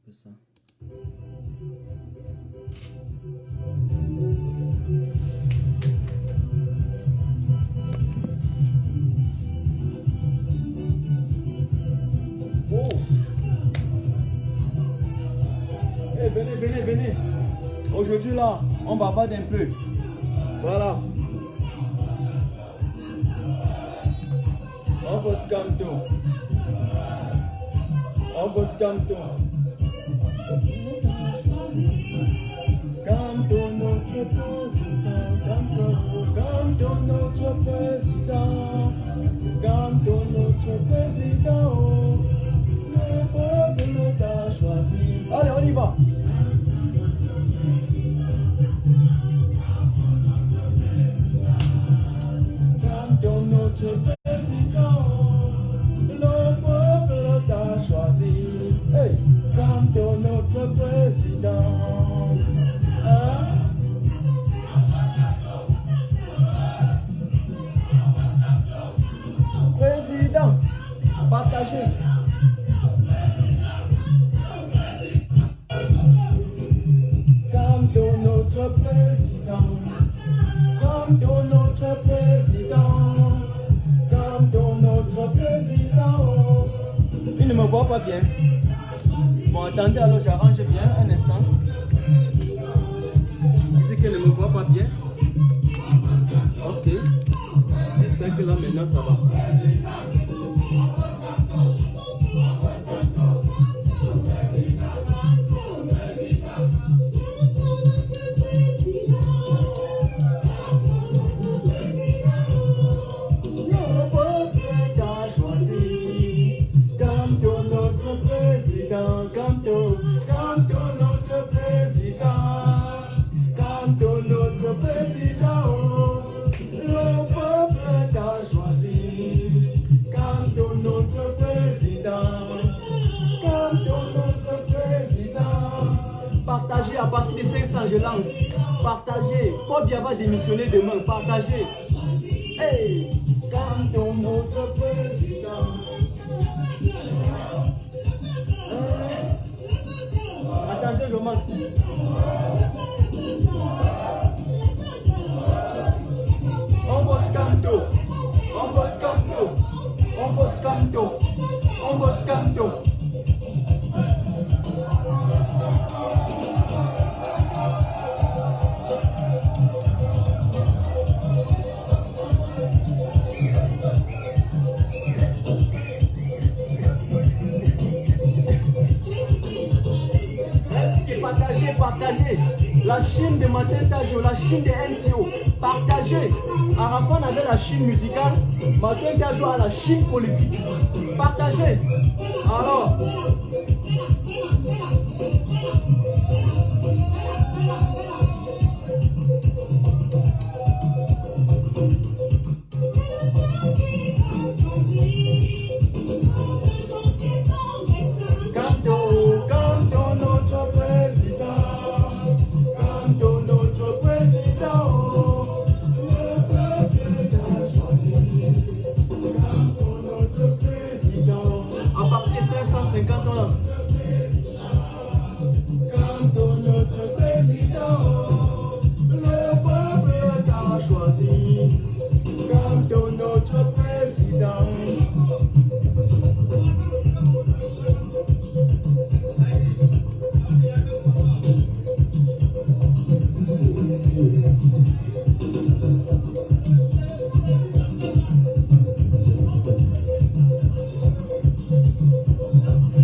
que ça. Oh! Hey, venez. Aujourd'hui là, on bavarde un peu. Voilà. En votre canton. Canton notre président. Canton notre président. Le peuple t'a choisi. Allez, on y va. Canton notre président. Le peuple t'a choisi. Hey, Canton notre président. Hein? Président, partagez. Canton notre président. Canton notre président. Canton notre président. Il ne me voit pas bien. Bon, attendez, alors j'arrange bien un instant. Il dit qu'elle ne me voit pas bien. Ok. J'espère que là maintenant ça va. Partagez à partir de 500, je lance. Partagez. Paul Biya va démissionner demain. Partagez. Hey, Canton notre président. Attendez, je manque. On vote Canton. On vote Canton. On vote Canton. On vote Canton. Partagez. La Chine de Martin Tajo, la Chine de MTO. Partagez. Arafan avait la Chine musicale. Martin Tajo a la Chine politique. Partagez. Alors.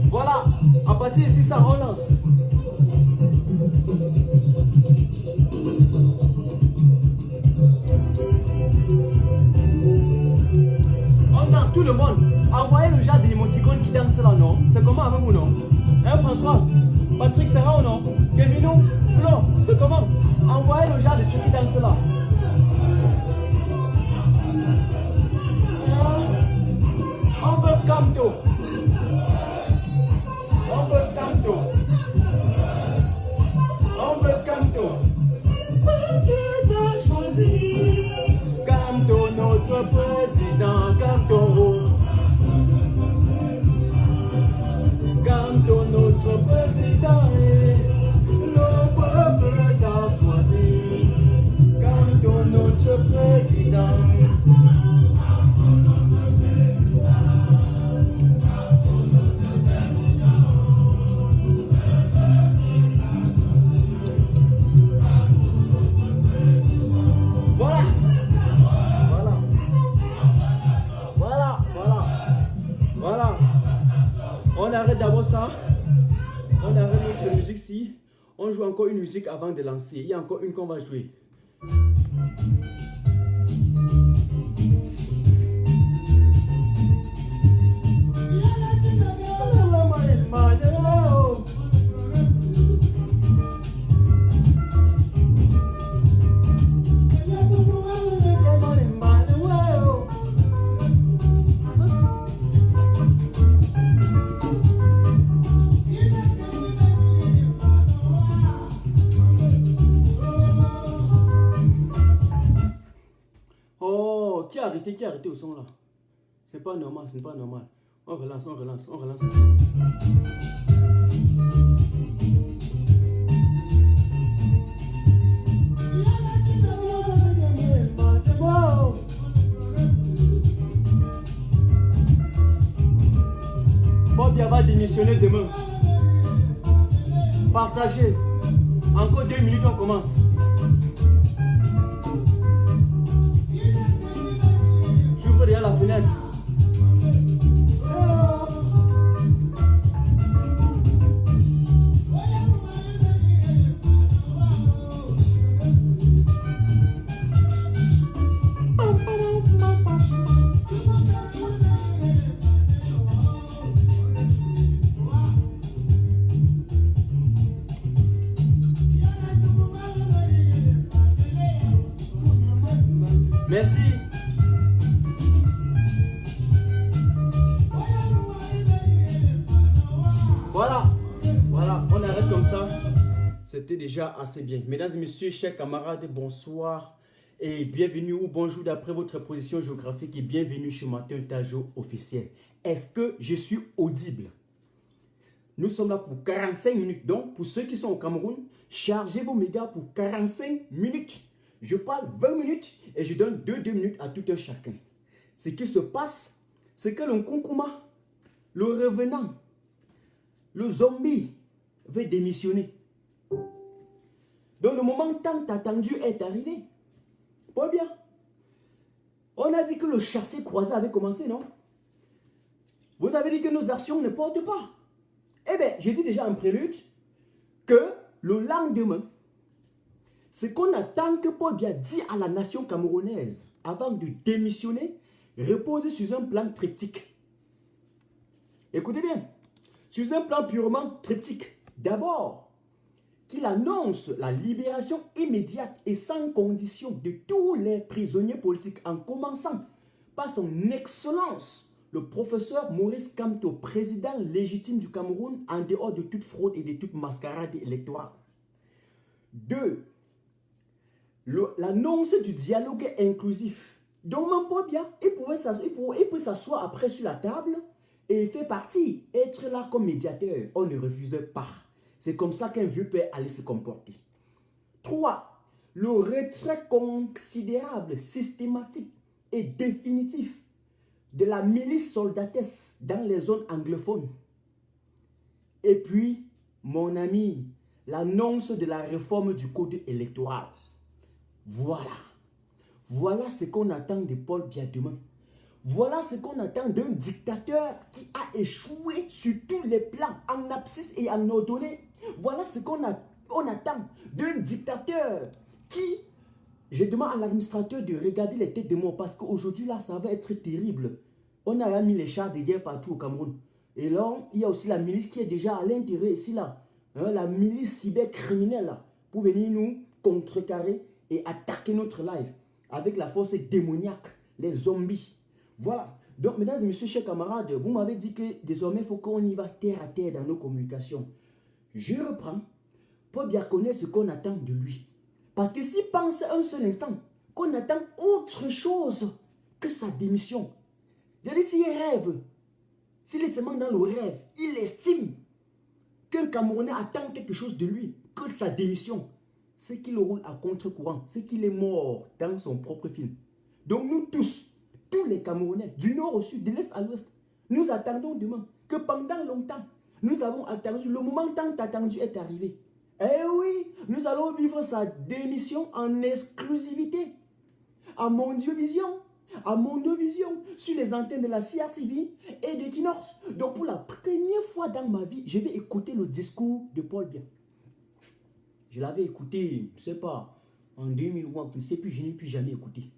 Voilà, à partir de 600, on lance. On danse, tout le monde. Envoyez le genre d'émoticônes qui dansent là, non? C'est comment avec vous, non? Hein, Françoise? Patrick Serra ou non? Kevino? Flo? C'est comment? Envoyez le genre de trucs qui dansent là. Hein? On veut Canton. On veut Canton. On veut Canton. Peuple t'a choisi. Canton notre président. Canton notre président. arrête d'abord ça. On arrête notre musique si. On joue encore une musique avant de lancer. Il y a encore une qu'on va jouer. Oh, qui a arrêté au son là? C'est pas normal, ce n'est pas normal. On relance. Bob va démissionner demain. Partagez. Encore 2 minutes, on commence. J'ouvre derrière la fenêtre. Merci. Voilà, on arrête comme ça. C'était déjà assez bien. Mesdames et messieurs, chers camarades, bonsoir et bienvenue ou bonjour d'après votre position géographique et bienvenue chez Martin Tajo officiel. Est-ce que je suis audible? Nous sommes là pour 45 minutes. Donc, pour ceux qui sont au Cameroun, chargez vos médias pour 45 minutes. Je parle 20 minutes et je donne 2 minutes à tout un chacun. Ce qui se passe, c'est que le Nkonkuma, le revenant, le zombie, veut démissionner. Donc le moment tant attendu est arrivé. Pas bien. On a dit que le chassé croisé avait commencé, non? Vous avez dit que nos actions ne portent pas. Eh bien, j'ai dit déjà en prélude que le lendemain, ce qu'on attend que Paul Biya dit à la nation camerounaise avant de démissionner repose sur un plan triptyque. Écoutez bien, sur un plan purement triptyque. D'abord, qu'il annonce la libération immédiate et sans condition de tous les prisonniers politiques en commençant par son excellence, le professeur Maurice Kamto, président légitime du Cameroun en dehors de toute fraude et de toute mascarade électorale. 2. L'annonce du dialogue inclusif. Donc, même Paul Biya, il peut s'asseoir après sur la table et faire partie, être là comme médiateur. On ne refuse pas. C'est comme ça qu'un vieux père allait se comporter. 3. Le retrait considérable, systématique et définitif de la milice soldatesque dans les zones anglophones. Et puis, mon ami, l'annonce de la réforme du code électoral. Voilà ce qu'on attend de Paul Biya demain. Voilà ce qu'on attend d'un dictateur qui a échoué sur tous les plans, en abscisse et en ordonnée. Voilà ce qu'on attend d'un dictateur qui... Je demande à l'administrateur de regarder les têtes de mort parce qu'aujourd'hui là, ça va être terrible. On a mis les chars de guerre partout au Cameroun. Et là, il y a aussi la milice qui est déjà à l'intérieur ici là. Hein, la milice cybercriminelle là, pour venir nous contrecarrer et attaquer notre live avec la force démoniaque, les zombies. Voilà. Donc, mesdames et messieurs, chers camarades, vous m'avez dit que désormais, il faut qu'on y va terre à terre dans nos communications. Je reprends. Paul Biya connaît ce qu'on attend de lui. Parce que s'il pense un seul instant qu'on attend autre chose que sa démission, c'est-à-dire s'il rêve, s'il est seulement dans le rêve, il estime qu'un Camerounais attend quelque chose de lui, que sa démission, c'est qu'il roule à contre-courant, c'est qu'il est mort dans son propre film. Donc nous tous les Camerounais, du nord au sud, de l'est à l'ouest, nous attendons demain que pendant longtemps, nous avons attendu, le moment tant attendu est arrivé. Eh oui, nous allons vivre sa démission en exclusivité, à Mondiovision, à Mondovision, sur les antennes de la CRTV et de Kinorx. Donc pour la première fois dans ma vie, je vais écouter le discours de Paul Biya. Je l'avais écouté, je ne sais pas, en 2000 ou je ne sais plus, je n'ai plus jamais écouté.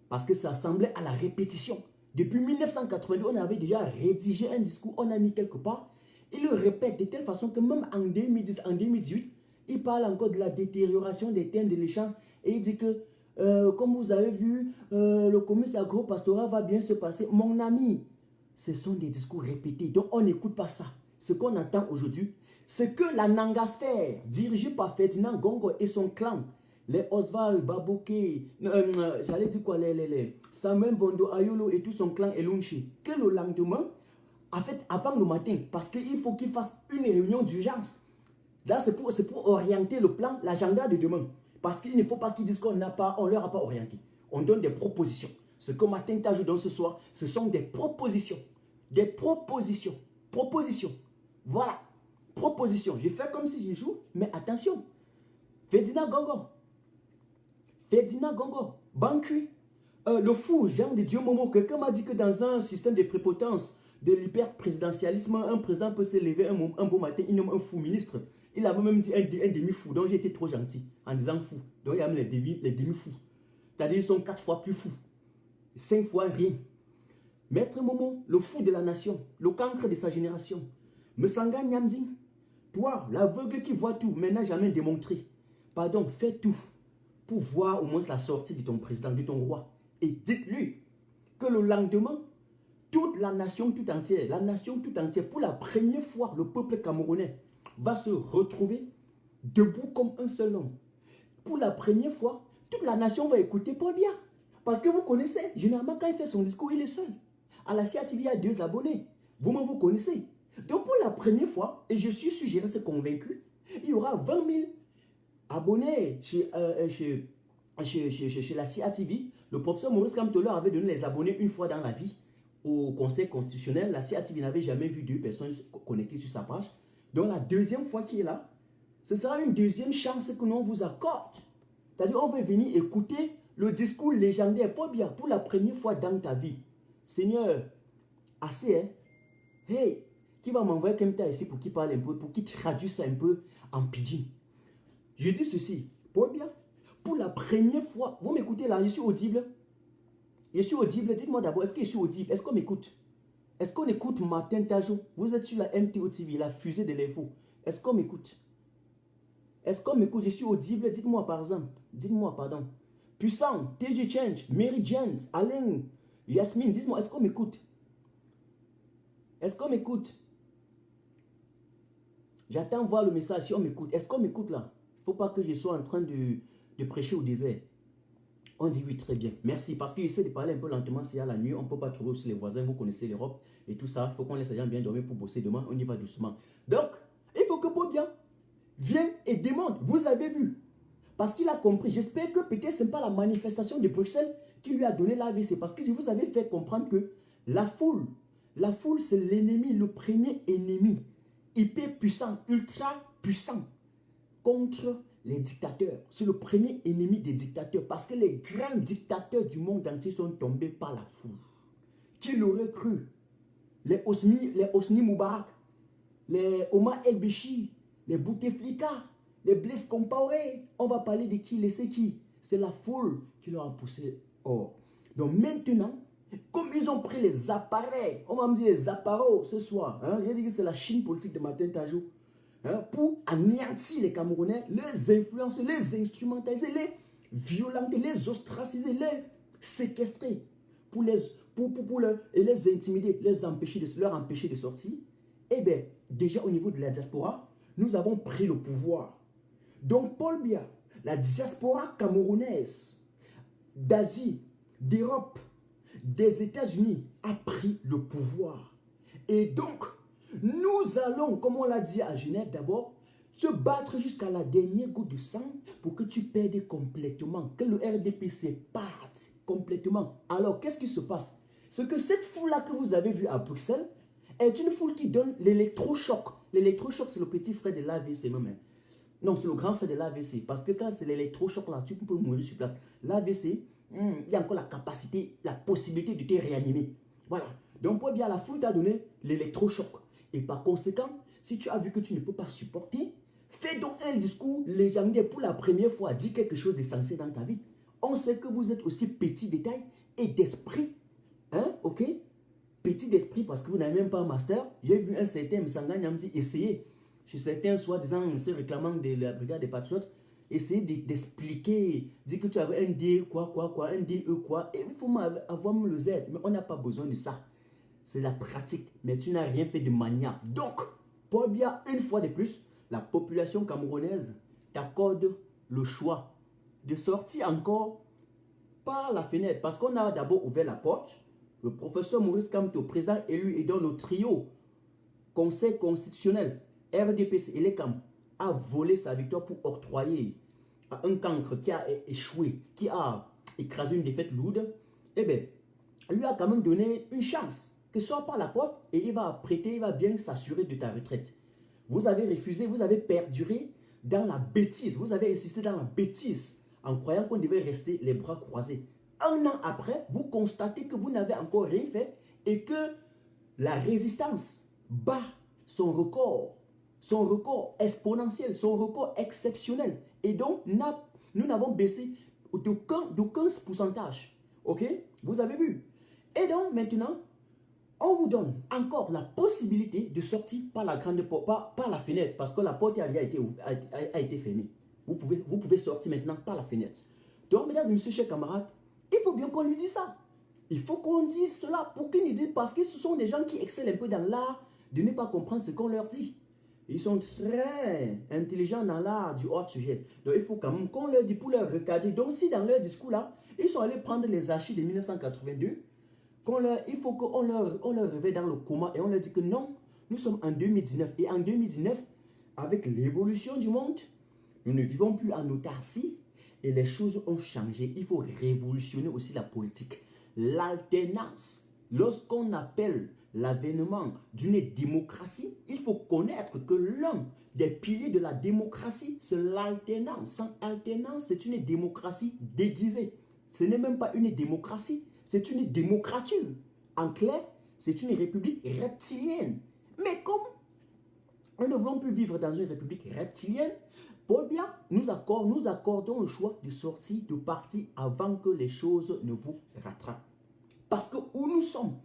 Parce que ça semblait à la répétition. Depuis 1982, on avait déjà rédigé un discours, on a mis quelque part. Il le répète de telle façon que même en 2010, en 2018, il parle encore de la détérioration des termes de l'échange. Et il dit que, comme vous avez vu, le commerce agro-pastoral va bien se passer. Mon ami, ce sont des discours répétés. Donc on n'écoute pas ça. Ce qu'on entend aujourd'hui, c'est que la Nangasphère, dirigée par Ferdinand Gongo et son clan, les Oswald Baboké, j'allais dire quoi, les Samuel Bondo Ayolo et tout son clan Elunchi, que le lendemain, en fait, avant le matin, parce qu'il faut qu'il fasse une réunion d'urgence. Là, c'est pour orienter le plan, l'agenda de demain. Parce qu'il ne faut pas qu'ils disent qu'on n'a pas, on leur a pas orienté. On donne des propositions. Ce que Martin Tajou donne ce soir, ce sont des propositions. Des propositions. Propositions. Voilà. Propositions. Je fais comme si je joue, mais attention. Ferdinand Gongo. Ferdinand Gongo. Bankui. Le fou, Jean de Dieu Momo, quelqu'un m'a dit que dans un système de prépotence, de l'hyper-présidentialisme, un président peut se lever un beau matin, il nomme un fou ministre. Il a même dit un demi-fou, donc j'ai été trop gentil en disant fou. Donc il y a même les demi-fous. C'est-à-dire ils sont 4 fois plus fous. 5 fois rien. Maître Momo, le fou de la nation, le cancre de sa génération. Msanga Nyamding, toi, l'aveugle qui voit tout, mais n'a jamais démontré. Pardon, fais tout pour voir au moins la sortie de ton président, de ton roi. Et dites-lui que le lendemain, toute la nation tout entière, pour la première fois, le peuple camerounais va se retrouver debout comme un seul homme. Pour la première fois, toute la nation va écouter Paul Biya. Parce que vous connaissez, généralement quand il fait son discours, il est seul. À la CRTV, il y a 2 abonnés. Vous-même, vous connaissez. Donc pour la première fois, et je suis sûr, je reste convaincu, il y aura 20 000 abonnés chez la CRTV. Le professeur Maurice Kamtoler avait donné les abonnés une fois dans la vie au Conseil constitutionnel. La CRTV n'avait jamais vu 2 personnes connectées sur sa page. Donc la deuxième fois qu'il est là, ce sera une deuxième chance que l'on vous accorde. C'est-à-dire on veut venir écouter le discours légendaire Paul Biya pour la première fois dans ta vie. Seigneur, assez hein? Hey, qui va m'envoyer quelqu'un ici pour qu'il parle un peu, pour qu'il traduise ça un peu en pidgin. Je dis ceci, Paul Biya, pour la première fois, vous m'écoutez là, je suis audible. Je suis audible, dites-moi d'abord, est-ce que je suis audible? Est-ce qu'on m'écoute? Est-ce qu'on écoute Martin Tajou? Vous êtes sur la MTO TV, la fusée de l'info. Est-ce qu'on m'écoute? Est-ce qu'on m'écoute? Je suis audible, dites-moi par exemple. Dites-moi, pardon. Puissant, TG Change, Mary Jane, Alain, Yasmine, dites-moi, est-ce qu'on m'écoute? Est-ce qu'on m'écoute? J'attends voir le message si on m'écoute. Est-ce qu'on m'écoute là? Il ne faut pas que je sois en train de prêcher au désert. On dit oui, très bien. Merci. Parce qu'il essaie de parler un peu lentement. S'il y a la nuit, on ne peut pas trouver aussi les voisins. Vous connaissez l'Europe et tout ça. Il faut qu'on laisse les gens bien dormir pour bosser demain. On y va doucement. Donc, il faut que Paul Biya vienne et demande. Vous avez vu? Parce qu'il a compris. J'espère que peut-être ce n'est pas la manifestation de Bruxelles qui lui a donné l'AVC. Parce que je vous avais fait comprendre que la foule, c'est l'ennemi, le premier ennemi. Hyper puissant, ultra puissant contre les dictateurs. C'est le premier ennemi des dictateurs parce que les grands dictateurs du monde entier sont tombés par la foule. Qui l'aurait cru? Les Hosni Moubarak, les Omar El-Béchir, les Bouteflika, les Blaise Compaoré. On va parler de qui? C'est qui? C'est la foule qui leur a poussé hors. Donc maintenant, comme ils ont pris les appareils, on va me dire les appareils ce soir, hein, j'ai dit que c'est la Chine politique de Martin Tajou, hein, pour anéantir les Camerounais, les influencer, les instrumentaliser, les violenter, les ostraciser, les séquestrer, pour les intimider, leur empêcher de sortir. Eh bien, déjà au niveau de la diaspora, nous avons pris le pouvoir. Donc Paul Biya, la diaspora camerounaise d'Asie, d'Europe, des États-Unis a pris le pouvoir. Et donc, nous allons, comme on l'a dit à Genève d'abord, se battre jusqu'à la dernière goutte de sang pour que tu perdes complètement, que le RDPC parte complètement. Alors, qu'est-ce qui se passe? C'est que cette foule-là que vous avez vue à Bruxelles est une foule qui donne l'électrochoc. L'électrochoc, c'est le petit frère de l'AVC même. Non, c'est le grand frère de l'AVC. Parce que quand c'est l'électrochoc là, tu peux mourir sur place. L'AVC, il y a encore la capacité, la possibilité de te réanimer. Voilà. Donc, pour bien, la foule t'a donné l'électrochoc. Et par conséquent, si tu as vu que tu ne peux pas supporter, fais donc un discours légendaire pour la première fois. Dis quelque chose d'essentiel dans ta vie. On sait que vous êtes aussi petit détail et d'esprit. Hein, ok? Petit d'esprit parce que vous n'avez même pas un master. J'ai vu un certain Msanga Nyamdi essayer, chez certains soi-disant se réclamant de la brigade des patriotes, essayer d'expliquer, dire que tu avais un D, quoi, un D, quoi. Et il faut avoir le Z. Mais on n'a pas besoin de ça. C'est la pratique. Mais tu n'as rien fait de maniable. Donc, pour bien, une fois de plus, la population camerounaise t'accorde le choix de sortir encore par la fenêtre. Parce qu'on a d'abord ouvert la porte. Le professeur Maurice Kamto, président élu et dans le trio Conseil constitutionnel, RDPC et l'ECAM, a volé sa victoire pour octroyer à un cancre qui a échoué, qui a écrasé une défaite lourde. Eh bien, lui a quand même donné une chance. Que soit par la porte et il va prêter, il va bien s'assurer de ta retraite. Vous avez refusé, vous avez perduré dans la bêtise. Vous avez insisté dans la bêtise en croyant qu'on devait rester les bras croisés. Un an après, vous constatez que vous n'avez encore rien fait et que la résistance bat son record exponentiel, son record exceptionnel. Et donc, nous n'avons baissé d'aucun pourcentage. Ok? Vous avez vu? Et donc, maintenant, on vous donne encore la possibilité de sortir par la grande porte, par la fenêtre, parce que la porte a été fermée. Vous pouvez sortir maintenant par la fenêtre. Donc, mesdames et messieurs, chers camarades, il faut bien qu'on lui dise ça. Il faut qu'on dise cela pour qu'ils nous disent, parce que ce sont des gens qui excellent un peu dans l'art de ne pas comprendre ce qu'on leur dit. Ils sont très intelligents dans l'art du hors-sujet. Donc, il faut quand même qu'on leur dise pour leur recadrer. Donc, si dans leur discours là, ils sont allés prendre les archives de 1982, il faut qu'on leur réveille dans le coma et on leur dit que non, nous sommes en 2019. Et en 2019, avec l'évolution du monde, nous ne vivons plus en autarcie et les choses ont changé. Il faut révolutionner aussi la politique. L'alternance. Lorsqu'on appelle l'avènement d'une démocratie, il faut connaître que l'un des piliers de la démocratie, c'est l'alternance. Sans alternance, c'est une démocratie déguisée. Ce n'est même pas une démocratie, c'est une démocrature. En clair, c'est une république reptilienne. Mais comme nous ne voulons plus vivre dans une république reptilienne, Paul Biya, nous accordons le choix de sortir, de partir avant que les choses ne vous rattrapent. Parce que où nous sommes,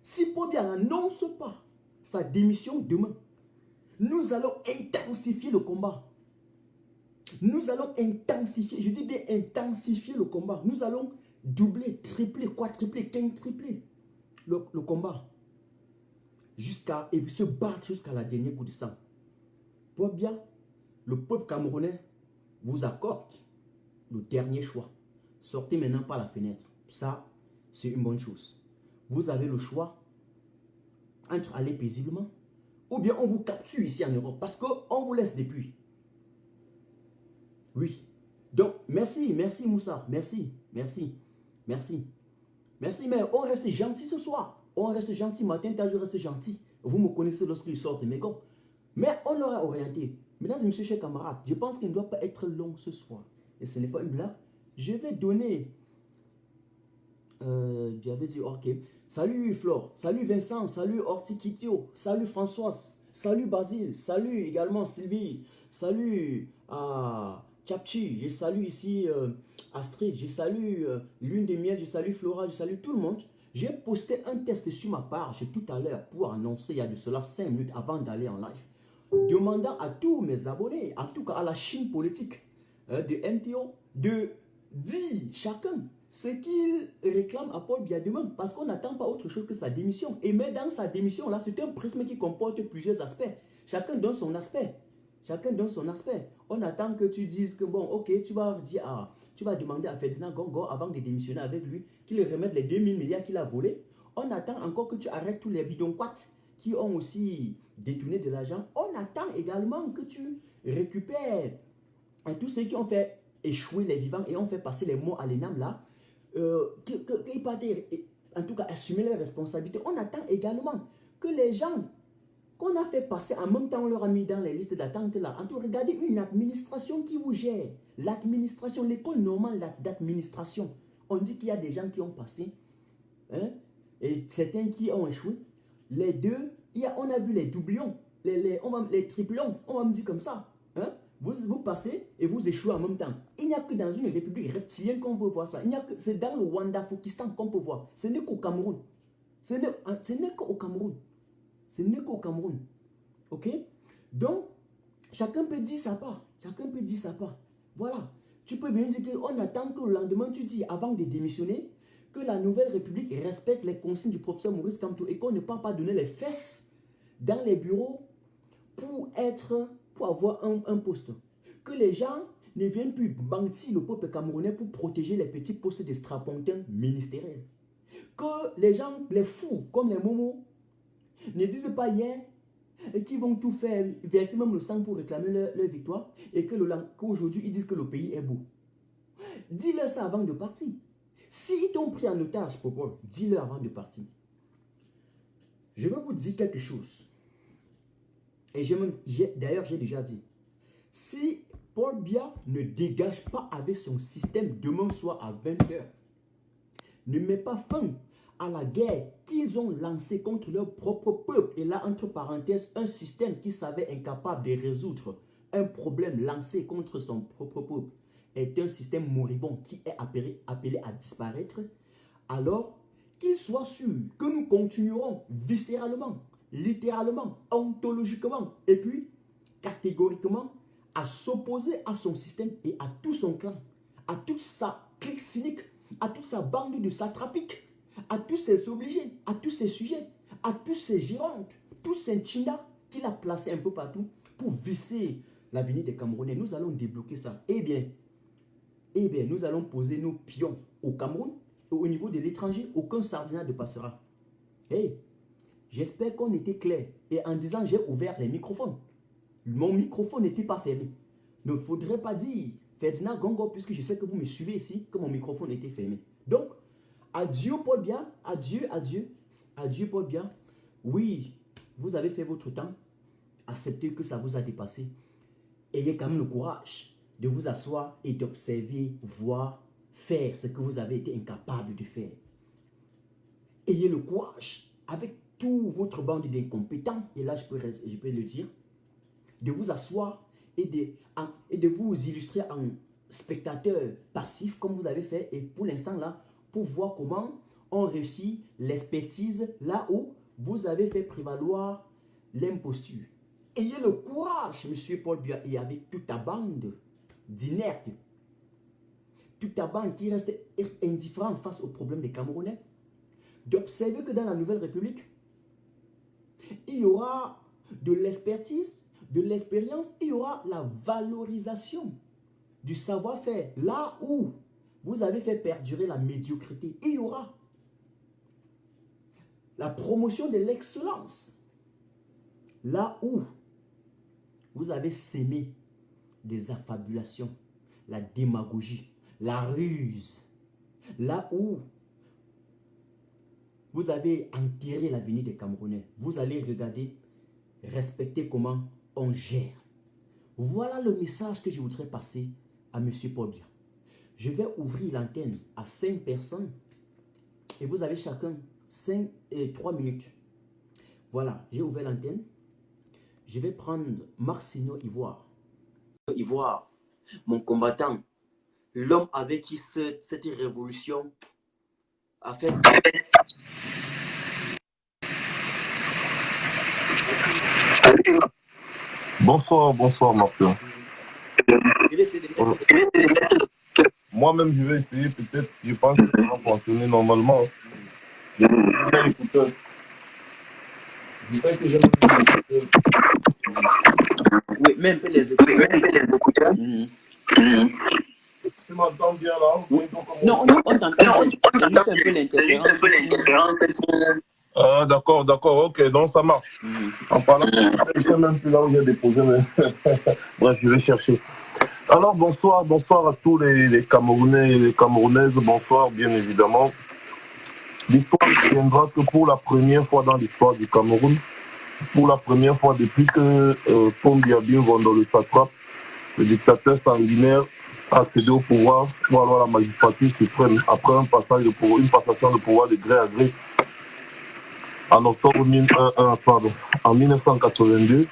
si Paul Biya n'annonce pas sa démission demain, nous allons intensifier le combat. Nous allons intensifier, je dis bien intensifier le combat. Nous allons doubler, tripler, quadrupler, quintripler le combat. Et se battre jusqu'à la dernière goutte de sang. Pour bien, le peuple camerounais vous accorde le dernier choix. Sortez maintenant par la fenêtre. Ça, c'est une bonne chose. Vous avez le choix entre aller paisiblement ou bien on vous capture ici en Europe parce qu'on vous laisse depuis. Oui. Donc, merci Moussa. Merci, mais on reste gentil ce soir. On reste gentil. Matin, je reste gentil. Vous me connaissez lorsqu'il sort de mes gants. Mais on l'aurait orienté. Mesdames et messieurs, chers camarades, je pense qu'il ne doit pas être long ce soir. Et ce n'est pas une blague. Je vais donner... j'avais dit, ok. Salut Flore, salut Vincent, salut Hortikitio, salut Françoise, salut Basile, salut également Sylvie, salut à Tchapchi, je salue ici Astrid, je salue Lune des Miel, je salue Flora, je salue tout le monde. J'ai posté un test sur ma page tout à l'heure pour annoncer, il y a de cela 5 minutes avant d'aller en live, demandant à tous mes abonnés, en tout cas à la Chine politique de MTO, de dire chacun ce qu'il réclame à Paul Biya demain, parce qu'on n'attend pas autre chose que sa démission. Et mais dans sa démission, là, c'est un prisme qui comporte plusieurs aspects. Chacun donne son aspect. Chacun donne son aspect. On attend que tu dises que, bon, ok, tu vas demander à Ferdinand Gongo, avant de démissionner avec lui, qu'il remette les 2000 milliards qu'il a volés. On attend encore que tu arrêtes tous les bidonquats qui ont aussi détourné de l'argent. On attend également que tu récupères tous ceux qui ont fait échouer les vivants et ont fait passer les mots à l'ENAM là. Qu'ils partent, en tout cas, assumer leurs responsabilités. On attend également que les gens qu'on a fait passer, en même temps on leur a mis dans les listes d'attente là, en tout cas, regardez une administration qui vous gère. L'administration, l'école normale d'administration. On dit qu'il y a des gens qui ont passé, hein, et certains qui ont échoué. Les deux, on a vu les doublons, les triplons, on va me dire comme ça. Hein? Vous passez et vous échouez en même temps. Il n'y a que dans une république reptilienne qu'on peut voir ça. C'est dans le Wanda-Fokistan qu'on peut voir. Ce n'est qu'au Cameroun. Ce n'est qu'au Cameroun. Ce n'est qu'au Cameroun. Ok? Donc, chacun peut dire sa part. Chacun peut dire sa part. Voilà. Tu peux venir dire qu'on attend que le lendemain, tu dis, avant de démissionner, que la nouvelle république respecte les consignes du professeur Maurice Kamto et qu'on ne peut pas donner les fesses dans les bureaux pour avoir un poste. Que les gens ne viennent plus bantir le peuple camerounais pour protéger les petits postes de strapontins ministériels. Que les gens, les fous comme les momos, ne disent pas hier et qu'ils vont tout faire, verser même le sang pour réclamer leur victoire et qu'aujourd'hui ils disent que le pays est beau. Dis-leur ça avant de partir. S'ils t'ont pris en otage, Popol, dis-leur avant de partir. Je vais vous dire quelque chose. Et d'ailleurs, j'ai déjà dit. Si Paul Biya ne dégage pas avec son système demain soir à 20h, ne met pas fin à la guerre qu'ils ont lancée contre leur propre peuple, et là, entre parenthèses, un système qui savait incapable de résoudre un problème lancé contre son propre peuple, est un système moribond qui est appelé à disparaître, alors qu'il soit sûr que nous continuerons viscéralement, littéralement, ontologiquement, et puis catégoriquement à s'opposer à son système et à tout son clan, à toute sa clique cynique, à toute sa bande de satrapiques, à tous ses obligés, à tous ses sujets, à tous ses gérontes, tous ces chindas qu'il a placés un peu partout pour visser l'avenir des Camerounais. Nous allons débloquer ça. Eh bien, nous allons poser nos pions au Cameroun et au niveau de l'étranger, aucun sardinat ne passera. Hey, j'espère qu'on était clair. Et en disant, j'ai ouvert les microphones. Mon microphone n'était pas fermé. Il ne faudrait pas dire Ferdinand Gongo, puisque je sais que vous me suivez ici, que mon microphone était fermé. Donc, adieu Paul Biya, adieu, adieu, adieu Paul Biya. Oui, vous avez fait votre temps. Acceptez que ça vous a dépassé. Ayez quand même le courage de vous asseoir et d'observer, voir, faire ce que vous avez été incapable de faire. Ayez le courage, avec toute votre bande d'incompétents, et là je peux le dire, de vous asseoir et de vous illustrer en spectateur passif comme vous avez fait, et pour l'instant là, pour voir comment on réussit l'expertise là où vous avez fait prévaloir l'imposture. Ayez le courage, monsieur Paul Biya, et avec toute ta bande d'inertes, toute ta bande qui reste indifférente face aux problèmes des Camerounais, d'observer que dans la Nouvelle République, il y aura de l'expertise, de l'expérience, il y aura la valorisation du savoir-faire. Là où vous avez fait perdurer la médiocrité, il y aura la promotion de l'excellence. Là où vous avez sémé des affabulations, la démagogie, la ruse. Là où vous avez enterré l'avenir des Camerounais, vous allez regarder, respecter comment on gère. Voilà le message que je voudrais passer à M. Paul Biya. Je vais ouvrir l'antenne à 5 personnes et vous avez chacun 3 minutes. Voilà, j'ai ouvert l'antenne. Je vais prendre Marcino Ivoire. Ivoire, mon combattant, l'homme avec qui cette révolution a fait... Bonsoir, Martin. Moi-même, je vais essayer, peut-être, je pense que ça va fonctionner normalement. Je sais que j'aime les écouteurs. Oui, même les écouteurs. Tu m'entends bien là? Oui. Non, on t'entend. C'est juste un peu l'interférence. Ah, d'accord, ok, donc ça marche. En parlant, je sais même plus là où j'ai déposé, mais bref, je vais chercher. Alors, bonsoir à tous les Camerounais et les Camerounaises, bonsoir, bien évidemment. L'histoire ne viendra que pour la première fois dans l'histoire du Cameroun, pour la première fois depuis que Paul Biya vont dans le satrape, le dictateur sanguinaire, accéder au pouvoir pour alors à la magistrature suprême après une passation de pouvoir de gré à gré en octobre en 1982.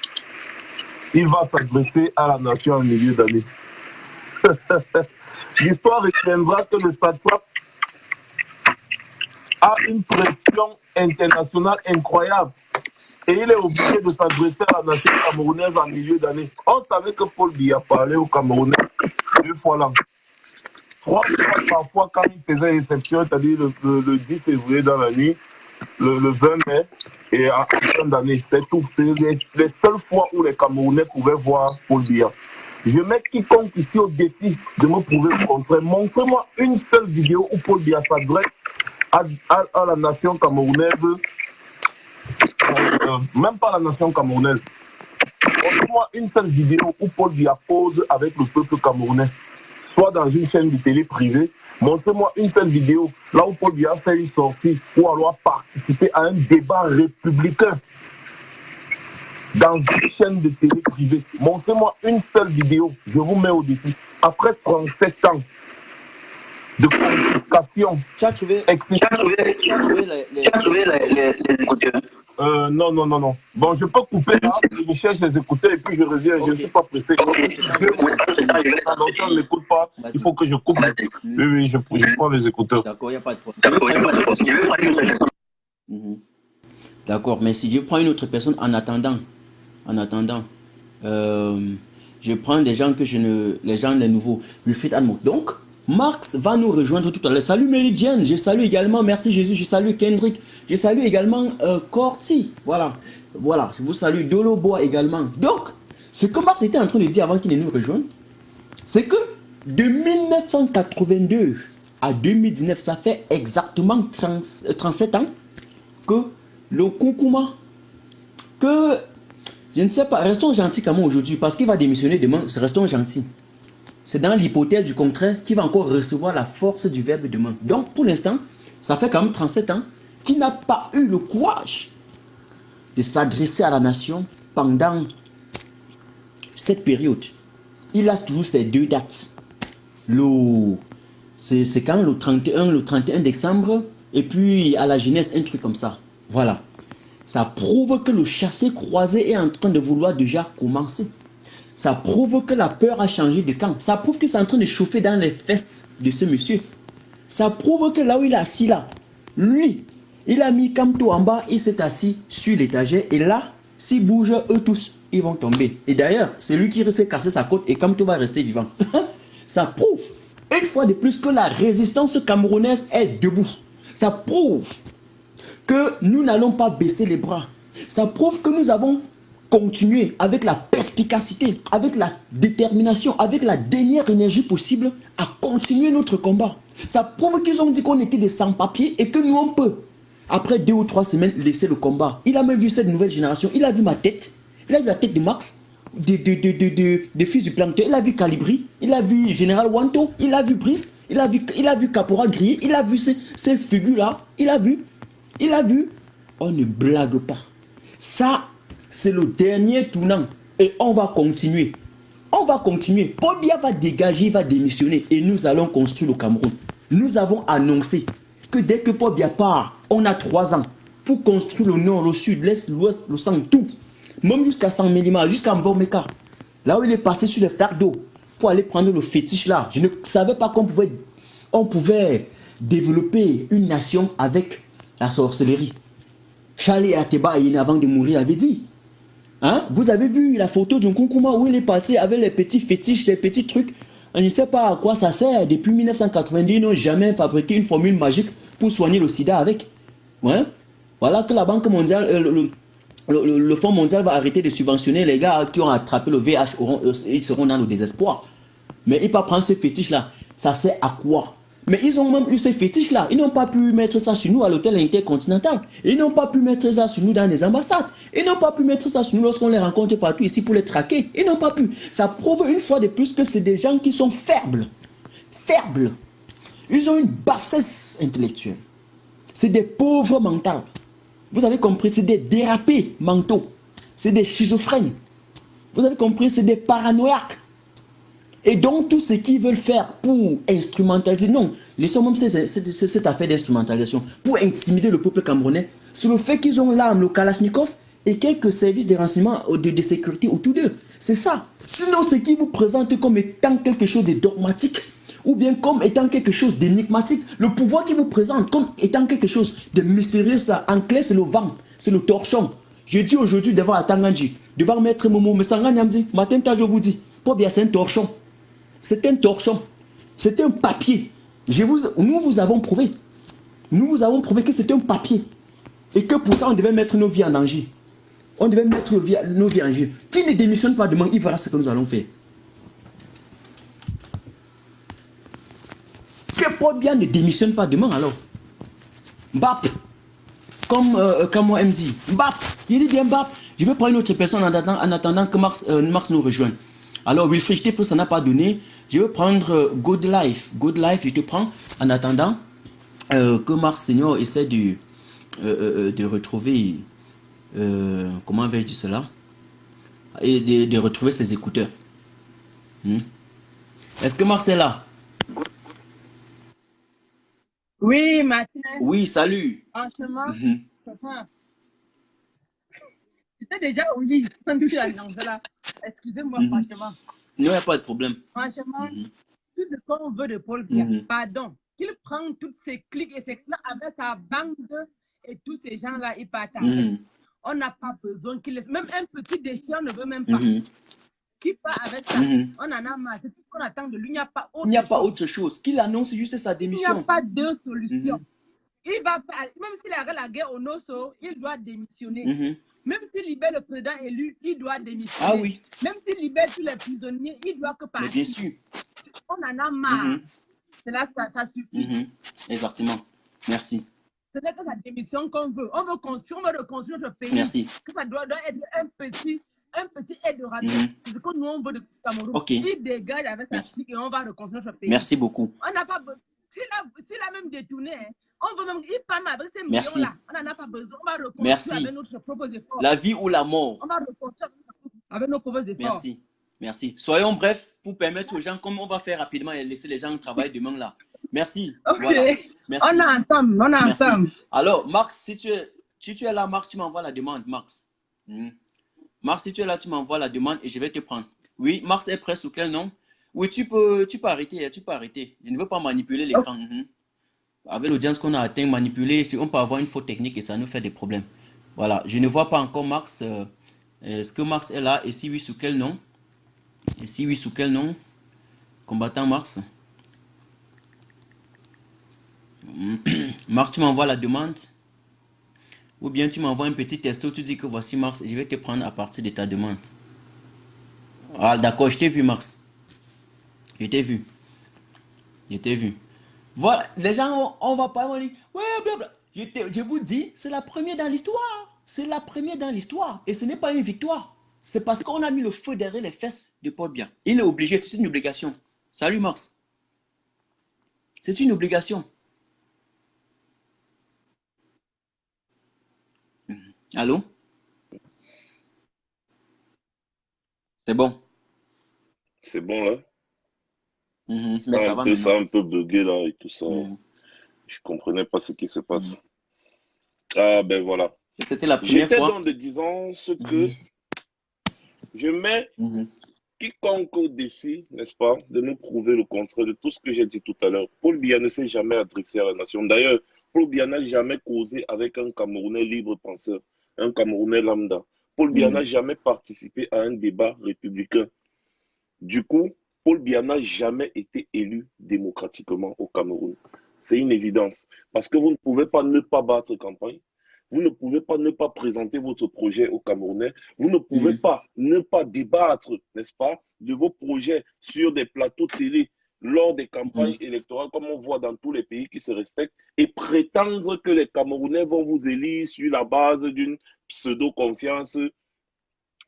Il va s'adresser à la nation en milieu d'année. L'histoire retiendra que le satrape a une pression internationale incroyable et il est obligé de s'adresser à la nation camerounaise en milieu d'année. On savait que Paul Biya parlait aux Camerounais 2 fois l'an. 3 fois parfois quand il faisait exception, c'est-à-dire le 10 février dans la nuit, le 20 mai et en fin d'année. C'est tout. C'est les seules fois où les Camerounais pouvaient voir Paul Biya. Je mets quiconque ici au défi de me prouver le contraire. Montrez-moi une seule vidéo où Paul Biya s'adresse à la nation camerounaise, même pas la nation camerounaise. Montrez-moi une seule vidéo où Paul Biya pose avec le peuple camerounais, soit dans une chaîne de télé privée. Montrez-moi une seule vidéo là où Paul Biya fait une sortie ou alors participer à un débat républicain dans une chaîne de télé privée. Montrez-moi une seule vidéo, je vous mets au défi. Après 37 ans de confiscation. Tu as trouvé les écouteurs? Non. Bon, je peux couper là, je cherche les écouteurs et puis je reviens. Okay. Je ne suis pas pressé. Okay. Donc, si on ne m'écoute pas, il faut que je coupe. Oui, je prends les écouteurs. D'accord, il n'y a pas de problème. D'accord, merci. Je prends une autre personne en attendant. Je prends des gens les nouveaux. Donc, Marx va nous rejoindre tout à l'heure. Salut Méridienne, je salue également, merci Jésus, je salue Kendrick, je salue également Corti. Voilà, je vous salue Dolobois également. Donc, ce que Marx était en train de dire avant qu'il ne nous rejoigne, c'est que de 1982 à 2019, ça fait exactement 37 ans que le Koukouma, que je ne sais pas, restons gentils comme aujourd'hui, parce qu'il va démissionner demain, restons gentils. C'est dans l'hypothèse du contraire qu'il va encore recevoir la force du verbe demain. Donc, pour l'instant, ça fait quand même 37 ans qu'il n'a pas eu le courage de s'adresser à la nation pendant cette période. Il a toujours ces 2 dates. C'est quand le 31 décembre, et puis à la jeunesse, un truc comme ça. Voilà. Ça prouve que le chassé-croisé est en train de vouloir déjà commencer. Ça prouve que la peur a changé de camp. Ça prouve que c'est en train de chauffer dans les fesses de ce monsieur. Ça prouve que là où il est assis là, lui, il a mis Kamto en bas, il s'est assis sur l'étagère. Et là, s'il bouge, eux tous, ils vont tomber. Et d'ailleurs, c'est lui qui s'est cassé sa côte et Kamto va rester vivant. Ça prouve, une fois de plus, que la résistance camerounaise est debout. Ça prouve que nous n'allons pas baisser les bras. Ça prouve que nous avons continuer avec la perspicacité, avec la détermination, avec la dernière énergie possible à continuer notre combat. Ça prouve qu'ils ont dit qu'on était des sans-papiers et que nous on peut, après 2 ou 3 semaines, laisser le combat. Il a même vu cette nouvelle génération, il a vu ma tête, il a vu la tête de Max, des fils du plancton, il a vu Calibri, il a vu Général Wanto, il a vu Brice, il a vu Caporal Grillé, il a vu ces figures-là, il a vu, on ne blague pas. Ça, c'est le dernier tournant et on va continuer. Paul Biya va dégager, il va démissionner et nous allons construire le Cameroun. Nous avons annoncé que dès que Paul Biya part, on a 3 ans pour construire le nord, le sud, l'est, l'ouest, le centre, tout. Même jusqu'à San Mélima, jusqu'à Mvomeka. Là où il est passé sur le fardeau pour aller prendre le fétiche là. Je ne savais pas qu'on pouvait développer une nation avec la sorcellerie. Charlie Ateba, avant de mourir, avait dit. Hein? Vous avez vu la photo d'un Koukouma où il est parti avec les petits fétiches, les petits trucs. On ne sait pas à quoi ça sert. Depuis 1990, ils n'ont jamais fabriqué une formule magique pour soigner le sida avec. Ouais? Voilà que la Banque mondiale, le Fonds mondial va arrêter de subventionner les gars qui ont attrapé le VIH. Ils seront dans le désespoir. Mais il va prendre ce fétiche-là. Ça sert à quoi? Mais ils ont même eu ces fétiches-là. Ils n'ont pas pu mettre ça sur nous à l'hôtel intercontinental. Ils n'ont pas pu mettre ça sur nous dans les ambassades. Ils n'ont pas pu mettre ça sur nous lorsqu'on les rencontre partout ici pour les traquer. Ils n'ont pas pu. Ça prouve une fois de plus que c'est des gens qui sont faibles. Faibles. Ils ont une bassesse intellectuelle. C'est des pauvres mentaux. Vous avez compris, c'est des dérapés mentaux. C'est des schizophrènes. Vous avez compris, c'est des paranoïaques. Et donc, tout ce qu'ils veulent faire pour instrumentaliser, non, laissons même cette affaire d'instrumentalisation, pour intimider le peuple camerounais, c'est le fait qu'ils ont l'arme, le Kalachnikov, et quelques services de renseignement de sécurité autour d'eux. C'est ça. Sinon, ce qu'ils vous présentent comme étant quelque chose de dogmatique, ou bien comme étant quelque chose d'énigmatique, le pouvoir qui vous présente comme étant quelque chose de mystérieux, là, en clair, c'est le vent, c'est le torchon. Je dis aujourd'hui devant Atanganji, devant Maître Momo, mais Sanganyamzi, matin, je vous dis, pour bien, c'est un torchon. C'est un torchon. C'est un papier. Nous vous avons prouvé. Nous vous avons prouvé que c'est un papier. Et que pour ça, on devait mettre nos vies en danger. On devait mettre nos vies en jeu. Qui ne démissionne pas demain, il verra ce que nous allons faire. Que Paul Biya ne démissionne pas demain alors. Mbap. Comme moi me dit. Mbap. Il dit bien Mbap. Je vais prendre une autre personne en attendant que Max nous rejoigne. Alors Wilfried, je t'ai pris, ça n'a pas donné. Je vais prendre Good Life. Good Life, je te prends en attendant que Max Senior essaie de retrouver, comment vais-je dire cela, et de retrouver ses écouteurs. Est-ce que Max est là? Oui, Martin. Oui, salut. Franchement, j'étais déjà au lit quand tu as annoncé là. Excusez-moi, franchement. Non, il n'y a pas de problème. Franchement, tout ce qu'on veut de Paul Biya, pardon, qu'il prend toutes ses clics et ses clans avec sa bande et tous ces gens-là, ils partent avec. On n'a pas besoin qu'il laisse. Même un petit déchet, on ne veut même pas. Qui part avec ça? On en a marre. C'est tout ce qu'on attend de lui. Il n'y a pas autre chose. Il n'y a pas autre chose. Qu'il annonce juste sa démission. Il n'y a pas de solution. Il va faire, même s'il arrête la guerre au Nosso, il doit démissionner. Même s'il libère le président élu, il doit démissionner. Ah oui. Même s'il libère tous les prisonniers, il doit que partir. Mais bien sûr. On en a marre. C'est là, ça suffit. Exactement. Merci. Ce n'est que sa démission qu'on veut. On veut construire, on veut reconstruire notre pays. Merci. Que ça doit être un petit aide de radio. C'est ce que nous, on veut de Cameroun. Okay. Il dégage avec sa clique et on va reconstruire notre pays. Merci beaucoup. On n'a pas besoin. S'il a même détourné, on veut même. Il parle avec ces millions-là. On n'en a pas besoin. On va reconstruire avec notre propre effort. La vie ou la mort. On va reconstruire avec nos propres efforts. Merci. Merci. Soyons brefs pour permettre aux gens, comme on va faire rapidement et laisser les gens travailler demain là. Merci. Ok. Voilà. Merci. On a ensemble. On a ensemble. Alors, Max, si tu es là, Max, tu m'envoies la demande, Max. Max, si tu es là, tu m'envoies la demande et je vais te prendre. Oui, Max est prêt sous quel nom? Oui, tu peux arrêter, tu peux arrêter. Je ne veux pas manipuler l'écran. Avec l'audience qu'on a atteint, manipuler, on peut avoir une faute technique et ça nous fait des problèmes. Voilà, je ne vois pas encore Max. Est-ce que Max est là? Et si oui, sous quel nom? Et si oui, sous quel nom? Combattant Max. Max, tu m'envoies la demande. Ou bien tu m'envoies un petit texto, tu dis que voici Max et je vais te prendre à partir de ta demande. Ah d'accord, je t'ai vu Max. Je t'ai vu. Je t'ai vu. Voilà, les gens, on va pas dire, ouais, blablabla. Je vous dis, c'est la première dans l'histoire. C'est la première dans l'histoire. Et ce n'est pas une victoire. C'est parce qu'on a mis le feu derrière les fesses de Paul Biya. Il est obligé, c'est une obligation. Salut Max. C'est une obligation. Allô? C'est bon. C'est bon là? Mais ça va ça a un peu bugué là et tout ça. Je comprenais pas ce qui se passe. Ah ben voilà. C'était la première fois. J'étais dans des disant ce que je mets quiconque au défi, n'est-ce pas, de nous prouver le contraire de tout ce que j'ai dit tout à l'heure. Paul Biya ne s'est jamais adressé à la nation. D'ailleurs, Paul Biya n'a jamais causé avec un Camerounais libre penseur, un Camerounais lambda. Paul Biya n'a jamais participé à un débat républicain. Du coup, Paul Biya n'a jamais été élu démocratiquement au Cameroun. C'est une évidence. Parce que vous ne pouvez pas ne pas battre campagne. Vous ne pouvez pas ne pas présenter votre projet aux Camerounais. Vous ne pouvez pas ne pas débattre, n'est-ce pas, de vos projets sur des plateaux télé lors des campagnes électorales, comme on voit dans tous les pays qui se respectent, et prétendre que les Camerounais vont vous élire sur la base d'une pseudo-confiance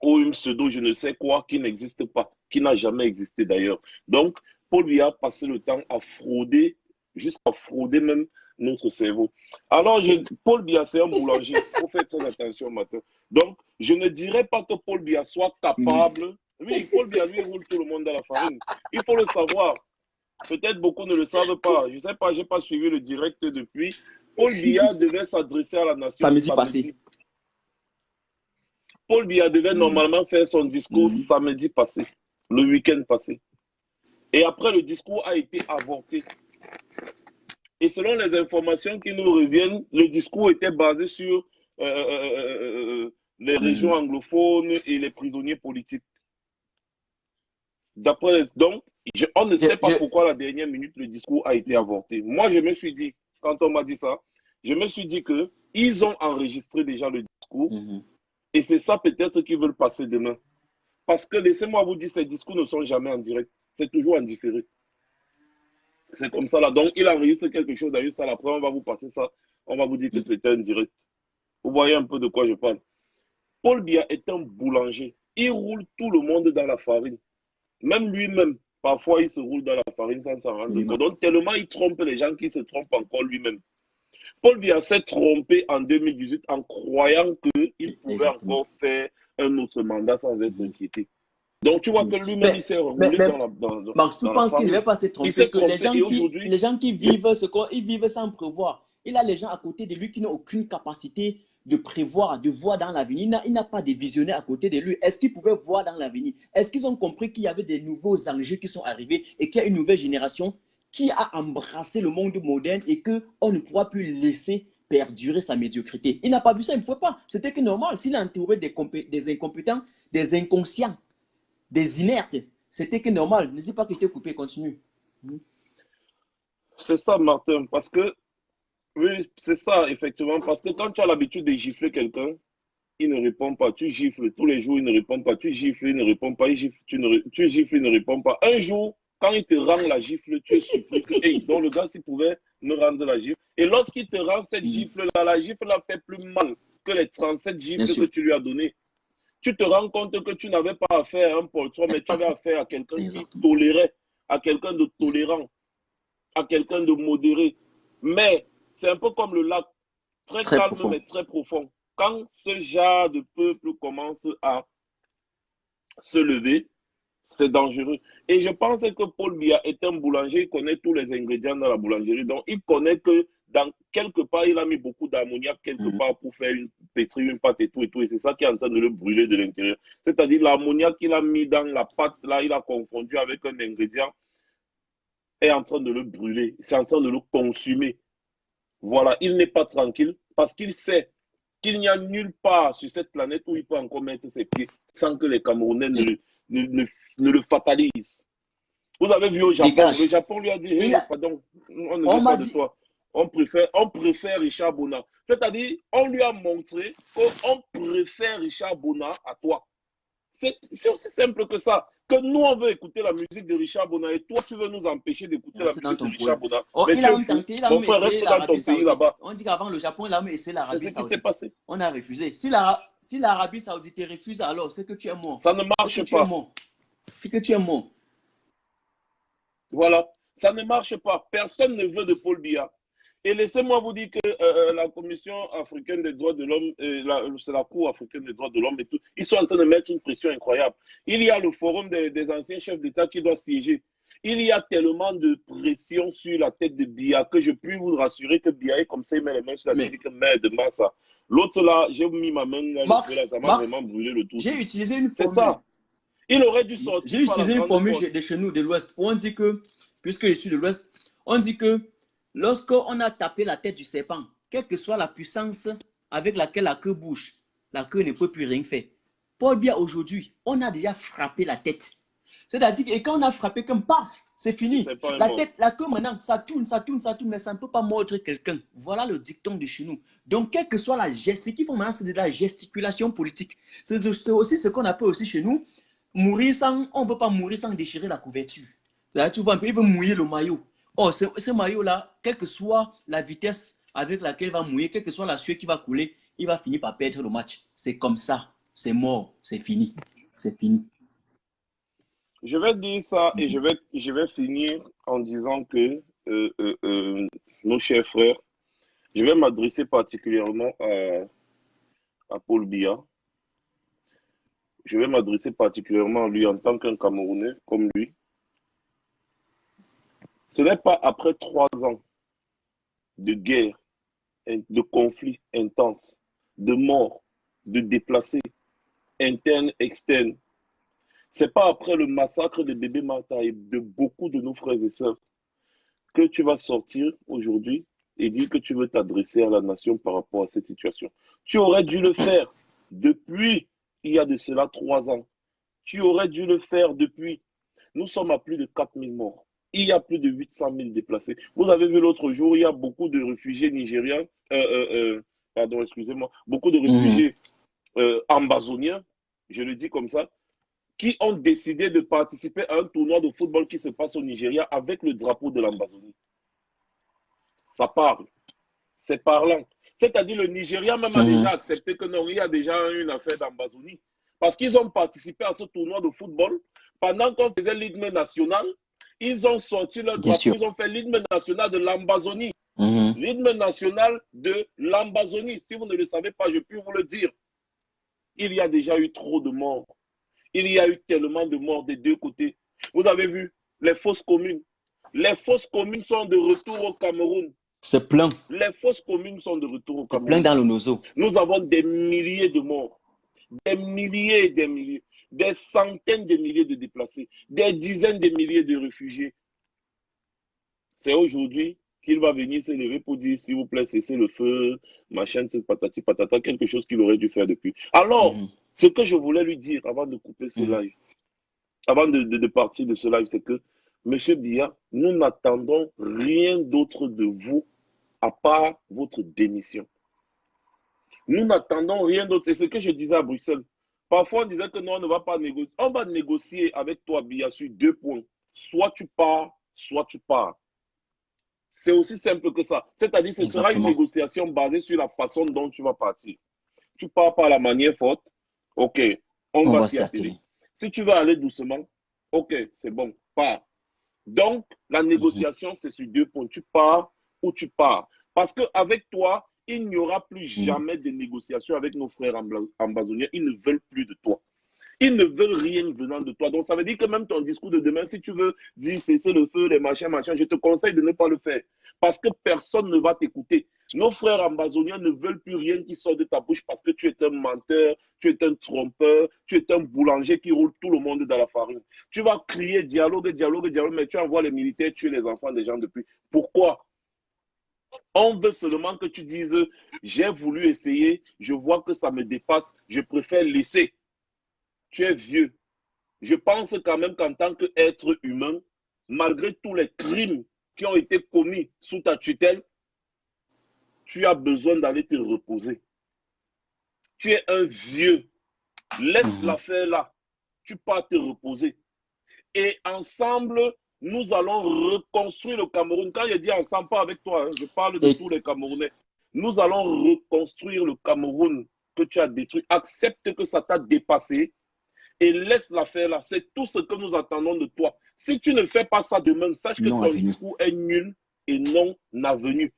ou une pseudo je ne sais quoi qui n'existe pas, qui n'a jamais existé d'ailleurs. Donc, Paul Biya a passé le temps à frauder, jusqu'à frauder même notre cerveau. Alors, Paul Biya, c'est un boulanger. Il faut faire très attention maintenant. Donc, je ne dirais pas que Paul Biya soit capable Oui, Paul Biya, lui, roule tout le monde dans la farine. Il faut le savoir. Peut-être beaucoup ne le savent pas. Je ne sais pas, je n'ai pas suivi le direct depuis. Paul Biya devait s'adresser à la nation Samedi passé. Paul Biya devait normalement faire son discours samedi passé, le week-end passé. Et après, le discours a été avorté. Et selon les informations qui nous reviennent, le discours était basé sur les régions anglophones et les prisonniers politiques. Donc, on ne sait pas pourquoi à la dernière minute, le discours a été avorté. Moi, je me suis dit, quand on m'a dit ça, je me suis dit qu'ils ont enregistré déjà le discours et c'est ça peut-être qu'ils veulent passer demain. Parce que, laissez-moi vous dire, ces discours ne sont jamais en direct. C'est toujours en différé. C'est comme ça là. Donc, il enregistre quelque chose dans une salle. Après, on va vous passer ça. On va vous dire que c'était un direct. Vous voyez un peu de quoi je parle. Paul Biya est un boulanger. Il roule tout le monde dans la farine. Même lui-même, parfois, il se roule dans la farine sans s'en rendre compte. Donc, tellement il trompe les gens qui se trompent encore lui-même. Paul Biya s'est trompé en 2018 en croyant qu'il pouvait encore faire un autre mandat sans être inquiété. Donc, tu vois que lui-même, il s'est roulé dans la Max, tu penses qu'il ne va pas se tromper, que les gens qui vivent ils vivent sans prévoir. Il a les gens à côté de lui qui n'ont aucune capacité de prévoir, de voir dans l'avenir. Il n'a pas de visionnaire à côté de lui. Est-ce qu'ils pouvaient voir dans l'avenir? Est-ce qu'ils ont compris qu'il y avait des nouveaux enjeux qui sont arrivés et qu'il y a une nouvelle génération qui a embrassé le monde moderne et qu'on ne pourra plus laisser perdurer sa médiocrité? Il n'a pas vu ça, il ne pouvait pas. C'était que normal. S'il a entouré des incompétents, des inconscients, des inertes, c'était que normal. Ne dis pas que je t'ai coupé, continue. C'est ça, Martin, parce que oui, c'est ça, effectivement, parce que quand tu as l'habitude de gifler quelqu'un, il ne répond pas. Tu gifles tous les jours, il ne répond pas. Tu gifles, il ne répond pas. Tu gifles, il ne répond pas. Un jour, quand il te rend la gifle, tu es surpris que, hey, donc le gars, s'il pouvait me rendre la gifle. Et lorsqu'il te rend cette gifle-là, la gifle a fait plus mal que les 37 gifles que tu lui as données. Tu te rends compte que tu n'avais pas affaire à un poltron, mais tu avais affaire à quelqu'un qui tolérait, à quelqu'un de tolérant, à quelqu'un de modéré. Mais c'est un peu comme le lac, très calme profond, mais très profond. Quand ce genre de peuple commence à se lever, c'est dangereux. Et je pense que Paul Biya est un boulanger, il connaît tous les ingrédients dans la boulangerie. Donc, il connaît que dans quelque part, il a mis beaucoup d'ammoniac quelque part pour faire pétrir une pâte et tout. Et c'est ça qui est en train de le brûler de l'intérieur. C'est-à-dire l'ammoniac qu'il a mis dans la pâte, là, il a confondu avec un ingrédient, est en train de le brûler. C'est en train de le consumer. Voilà, il n'est pas tranquille parce qu'il sait qu'il n'y a nulle part sur cette planète où il peut encore mettre ses pieds sans que les Camerounais ne le fatalisent. Vous avez vu au Japon, le Japon lui a dit, hey, pardon, on ne veut pas de toi. On préfère Richard Bona. C'est-à-dire, on lui a montré qu'on préfère Richard Bona à toi. C'est aussi simple que ça. Que nous, on veut écouter la musique de Richard Bona et toi, tu veux nous empêcher d'écouter la musique de Richard Bona. Oh, il a même tenté, il a même essayé l'Arabie Saoudite. On dit qu'avant le Japon, il a même essayé l'Arabie Saoudite. C'est ce qui s'est passé. On a refusé. Si l'Arabie Saoudite refuse, alors c'est que tu es mort. Ça ne marche pas. C'est que tu es mort. Voilà. Ça ne marche pas. Personne ne veut de Paul Biya. Et laissez-moi vous dire que la Commission africaine des droits de l'homme, c'est la Cour africaine des droits de l'homme et tout, ils sont en train de mettre une pression incroyable. Il y a le forum des anciens chefs d'État qui doit siéger. Il y a tellement de pression sur la tête de Biya que je puis vous rassurer que Biya est comme ça, il met les mains sur la tête que merde, ça. L'autre là, j'ai mis ma main là, ça m'a vraiment brûlé le tout. J'ai utilisé une formule. C'est ça. Il aurait dû sortir. J'ai utilisé une formule de chez nous, de l'Ouest, où on dit que, puisque je suis de l'Ouest, on dit que lorsqu'on a tapé la tête du serpent, quelle que soit la puissance avec laquelle la queue bouge, la queue ne peut plus rien faire. Paul Biya, aujourd'hui, on a déjà frappé la tête. C'est-à-dire que quand on a frappé, comme paf, c'est fini. La queue maintenant, ça tourne, mais ça ne peut pas mordre quelqu'un. Voilà le dicton de chez nous. Donc, quelle que soit la geste, ce qu'ils font maintenant, c'est de la gesticulation politique. C'est aussi ce qu'on appelle aussi chez nous, mourir sans, on ne veut pas mourir sans déchirer la couverture. Tu vois un peu, il veut mouiller le maillot. Oh, ce maillot-là, quelle que soit la vitesse avec laquelle il va mouiller, quelle que soit la sueur qui va couler, il va finir par perdre le match. C'est comme ça. C'est mort. C'est fini. C'est fini. Je vais dire ça et je vais finir en disant que nos chers frères, je vais m'adresser particulièrement à Paul Biya. je vais m'adresser particulièrement à lui en tant qu'un Camerounais comme lui. Ce n'est pas après 3 ans de guerre, de conflits intenses, de morts, de déplacés, internes, externes. C'est pas après le massacre de bébé Martha et de beaucoup de nos frères et sœurs que tu vas sortir aujourd'hui et dire que tu veux t'adresser à la nation par rapport à cette situation. Tu aurais dû le faire depuis il y a de cela 3 ans. Tu aurais dû le faire depuis. Nous sommes à plus de 4000 morts. Il y a plus de 800 000 déplacés. Vous avez vu l'autre jour, il y a beaucoup de réfugiés nigériens, pardon, excusez-moi, beaucoup de réfugiés ambazoniens, je le dis comme ça, qui ont décidé de participer à un tournoi de football qui se passe au Nigeria avec le drapeau de l'Ambazonie. Ça parle. C'est parlant. C'est-à-dire le Nigeria même a déjà accepté que non, il y a déjà une affaire d'Ambazonie. Parce qu'ils ont participé à ce tournoi de football pendant qu'on faisait l'hymne national. Ils ont sorti leur drapeau, ils ont fait l'hymne national de l'Ambazonie. L'hymne national de l'Ambazonie. Si vous ne le savez pas, je peux vous le dire. Il y a déjà eu trop de morts. Il y a eu tellement de morts des deux côtés. Vous avez vu les fosses communes. Les fosses communes sont de retour au Cameroun. C'est plein. Les fosses communes sont de retour au Cameroun. C'est plein dans le Nozo. Nous avons des milliers de morts. Des milliers et des milliers. Des centaines de milliers de déplacés. Des dizaines de milliers de réfugiés. C'est aujourd'hui qu'il va venir se lever pour dire, s'il vous plaît, cessez le feu, machin, patati patata, quelque chose qu'il aurait dû faire depuis. Alors, ce que je voulais lui dire avant de couper ce live, avant de partir de ce live, c'est que, M. Biya, nous n'attendons rien d'autre de vous à part votre démission. Nous n'attendons rien d'autre. C'est ce que je disais à Bruxelles. Parfois, on disait que non, on ne va pas négocier. On va négocier avec toi, Biya, sur 2 points. Soit tu pars, soit tu pars. C'est aussi simple que ça. C'est-à-dire que ce sera une négociation basée sur la façon dont tu vas partir. Tu pars par la manière forte, ok, on va s'y atteler. Si tu veux aller doucement, ok, c'est bon, pars. Donc, la négociation, c'est sur 2 points. Tu pars ou tu pars. Parce qu'avec toi, il n'y aura plus jamais de négociation avec nos frères ambazoniens. Ils ne veulent plus de toi. Ils ne veulent rien venant de toi. Donc, ça veut dire que même ton discours de demain, si tu veux dire cesser le feu, les machins, je te conseille de ne pas le faire. Parce que personne ne va t'écouter. Nos frères ambazoniens ne veulent plus rien qui sort de ta bouche parce que tu es un menteur, tu es un trompeur, tu es un boulanger qui roule tout le monde dans la farine. Tu vas crier dialogue, dialogue, dialogue, mais tu envoies les militaires tuer les enfants des gens depuis. Pourquoi? On veut seulement que tu dises, j'ai voulu essayer, je vois que ça me dépasse, je préfère laisser. Tu es vieux. Je pense quand même qu'en tant qu'être humain, malgré tous les crimes qui ont été commis sous ta tutelle, tu as besoin d'aller te reposer. Tu es un vieux. Laisse l'affaire là. Tu pars te reposer. Et ensemble, nous allons reconstruire le Cameroun. Quand je dis ensemble, pas avec toi, hein, je parle de tous les Camerounais. Nous allons reconstruire le Cameroun que tu as détruit. Accepte que ça t'a dépassé. Et laisse l'affaire là. C'est tout ce que nous attendons de toi. Si tu ne fais pas ça demain, sache que ton discours est nul et non avenu.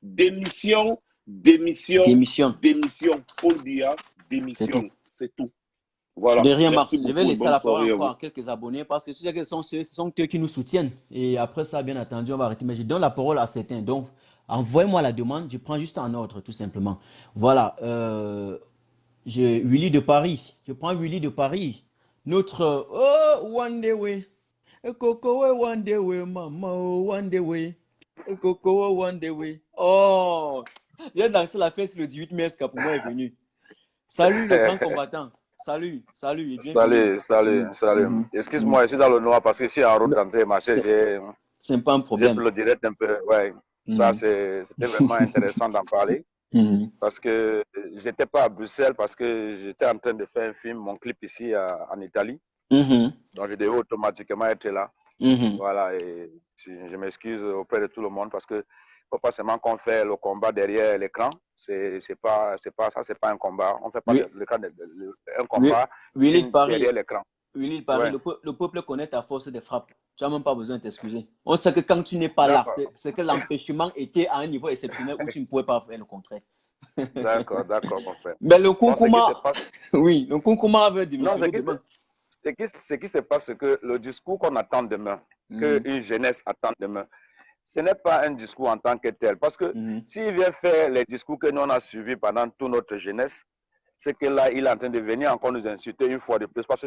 Démission, démission, démission. Paul Biya, démission. C'est tout. Voilà. De rien, Marc. Je vais laisser la parole encore à quelques abonnés parce que tu sais que ce sont eux qui nous soutiennent. Et après ça, bien entendu, on va arrêter. Mais je donne la parole à certains. Donc, envoyez-moi la demande. Je prends juste en ordre, tout simplement. Voilà. Willy de Paris. Je prends Willy de Paris. Notre one day way. Coco one day way, mama one day way. Coco one day way. Oh, j'ai dansé la fête le 18 mai, pour moi est venu. Salut le grand combattant. Salut. Salut. Excuse-moi, je suis dans le noir parce que je suis en route d'entrée marché. C'est pas un problème. J'ai le direct un peu. Ouais. Ça, c'était vraiment intéressant d'en parler. Parce que j'étais pas à Bruxelles parce que j'étais en train de faire un film, mon clip ici en Italie. Donc je devais automatiquement être là. Voilà, et je m'excuse auprès de tout le monde parce que faut pas seulement qu'on fait le combat derrière l'écran. C'est pas un combat. On fait pas un combat derrière l'écran. Willy Paris, le peuple connaît ta force de frappe. Tu n'as même pas besoin de t'excuser. On sait que quand tu n'es pas là, c'est que l'empêchement était à un niveau exceptionnel où tu ne pouvais pas faire le contraire. D'accord, d'accord, mon frère. Mais le Bon, Koukouma, oui, le Koukouma veut démissionner non, demain. ce qui se passe, c'est que le discours qu'on attend demain, qu'une jeunesse attend demain, ce n'est pas un discours en tant que tel. Parce que s'il vient faire les discours que nous on a suivis pendant toute notre jeunesse, c'est que là, il est en train de venir encore nous insulter une fois de plus. Parce que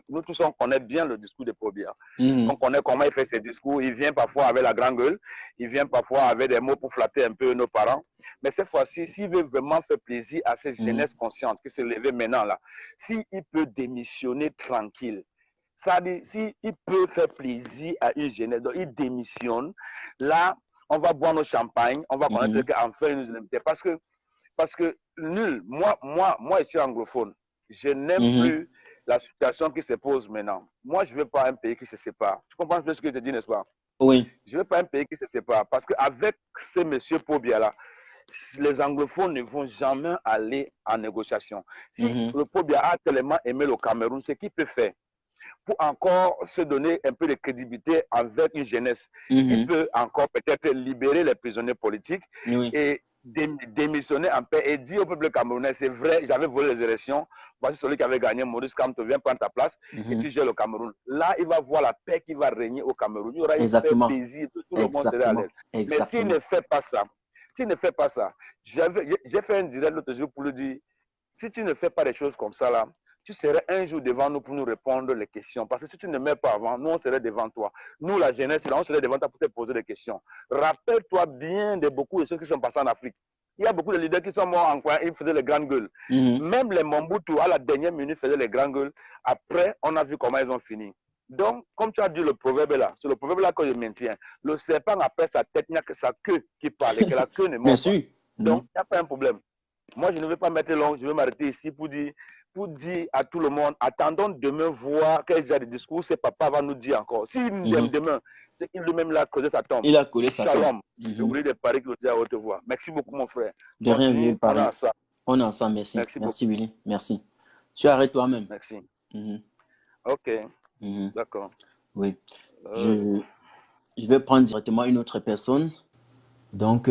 nous tous, on connaît bien le discours de Paul Biya. On connaît comment il fait ses discours. Il vient parfois avec la grande gueule. Il vient parfois avec des mots pour flatter un peu nos parents. Mais cette fois-ci, s'il veut vraiment faire plaisir à cette jeunesse consciente qui s'est levée maintenant là, s'il peut démissionner tranquille, ça dit, s'il peut faire plaisir à une jeunesse, donc il démissionne, là, on va boire nos champagnes, on va connaître qu'enfin il nous invite. Parce que nul, moi, je suis anglophone. Je n'aime plus la situation qui se pose maintenant. Moi, je ne veux pas un pays qui se sépare. Tu comprends ce que je te dis, n'est-ce pas? Oui. Je ne veux pas un pays qui se sépare. Parce qu'avec ces messieurs Paul Biya-là, les anglophones ne vont jamais aller en négociation. Si le Paul Biya a tellement aimé le Cameroun, ce qu'il peut faire pour encore se donner un peu de crédibilité avec une jeunesse, il peut encore peut-être libérer les prisonniers politiques et démissionner en paix et dire au peuple camerounais, c'est vrai, j'avais volé les élections, voici celui qui avait gagné, Maurice Kamto, viens prendre ta place et tu gères le Cameroun. Là, il va voir la paix qui va régner au Cameroun. Il y aura une paix plaisir, tout le monde serait à l'aise. Mais s'il ne fait pas ça, j'ai fait un direct l'autre jour pour lui dire, si tu ne fais pas des choses comme ça là, tu serais un jour devant nous pour nous répondre les questions. Parce que si tu ne mets pas avant, nous, on serait devant toi. Nous, la jeunesse, on serait devant toi pour te poser des questions. Rappelle-toi bien de beaucoup de choses qui sont passées en Afrique. Il y a beaucoup de leaders qui sont morts en coin, ils faisaient les grandes gueules. Même les Mobutu, à la dernière minute, faisaient les grandes gueules. Après, on a vu comment ils ont fini. Donc, comme tu as dit le proverbe là, c'est le proverbe là que je maintiens. Le serpent après sa tête, il n'y a que sa queue qui parle et que la queue ne mord pas. Donc, il n'y a pas un problème. Moi, je ne vais pas mettre long, je vais m'arrêter ici pour dire à tout le monde, attendons demain voir quel genre de discours ce papa va nous dire encore. S'il aime demain, c'est qu'il lui-même l'a causé sa tombe. Il a collé sa tombe. Shalom. Je voulais de Paris qui le dit à haute voix. Merci beaucoup, mon frère. De rien, Willy Paris. On est ensemble, merci. Merci, Willy. Merci. Tu arrêtes toi-même. Merci. Ok. D'accord. Oui. Je vais prendre directement une autre personne. Donc,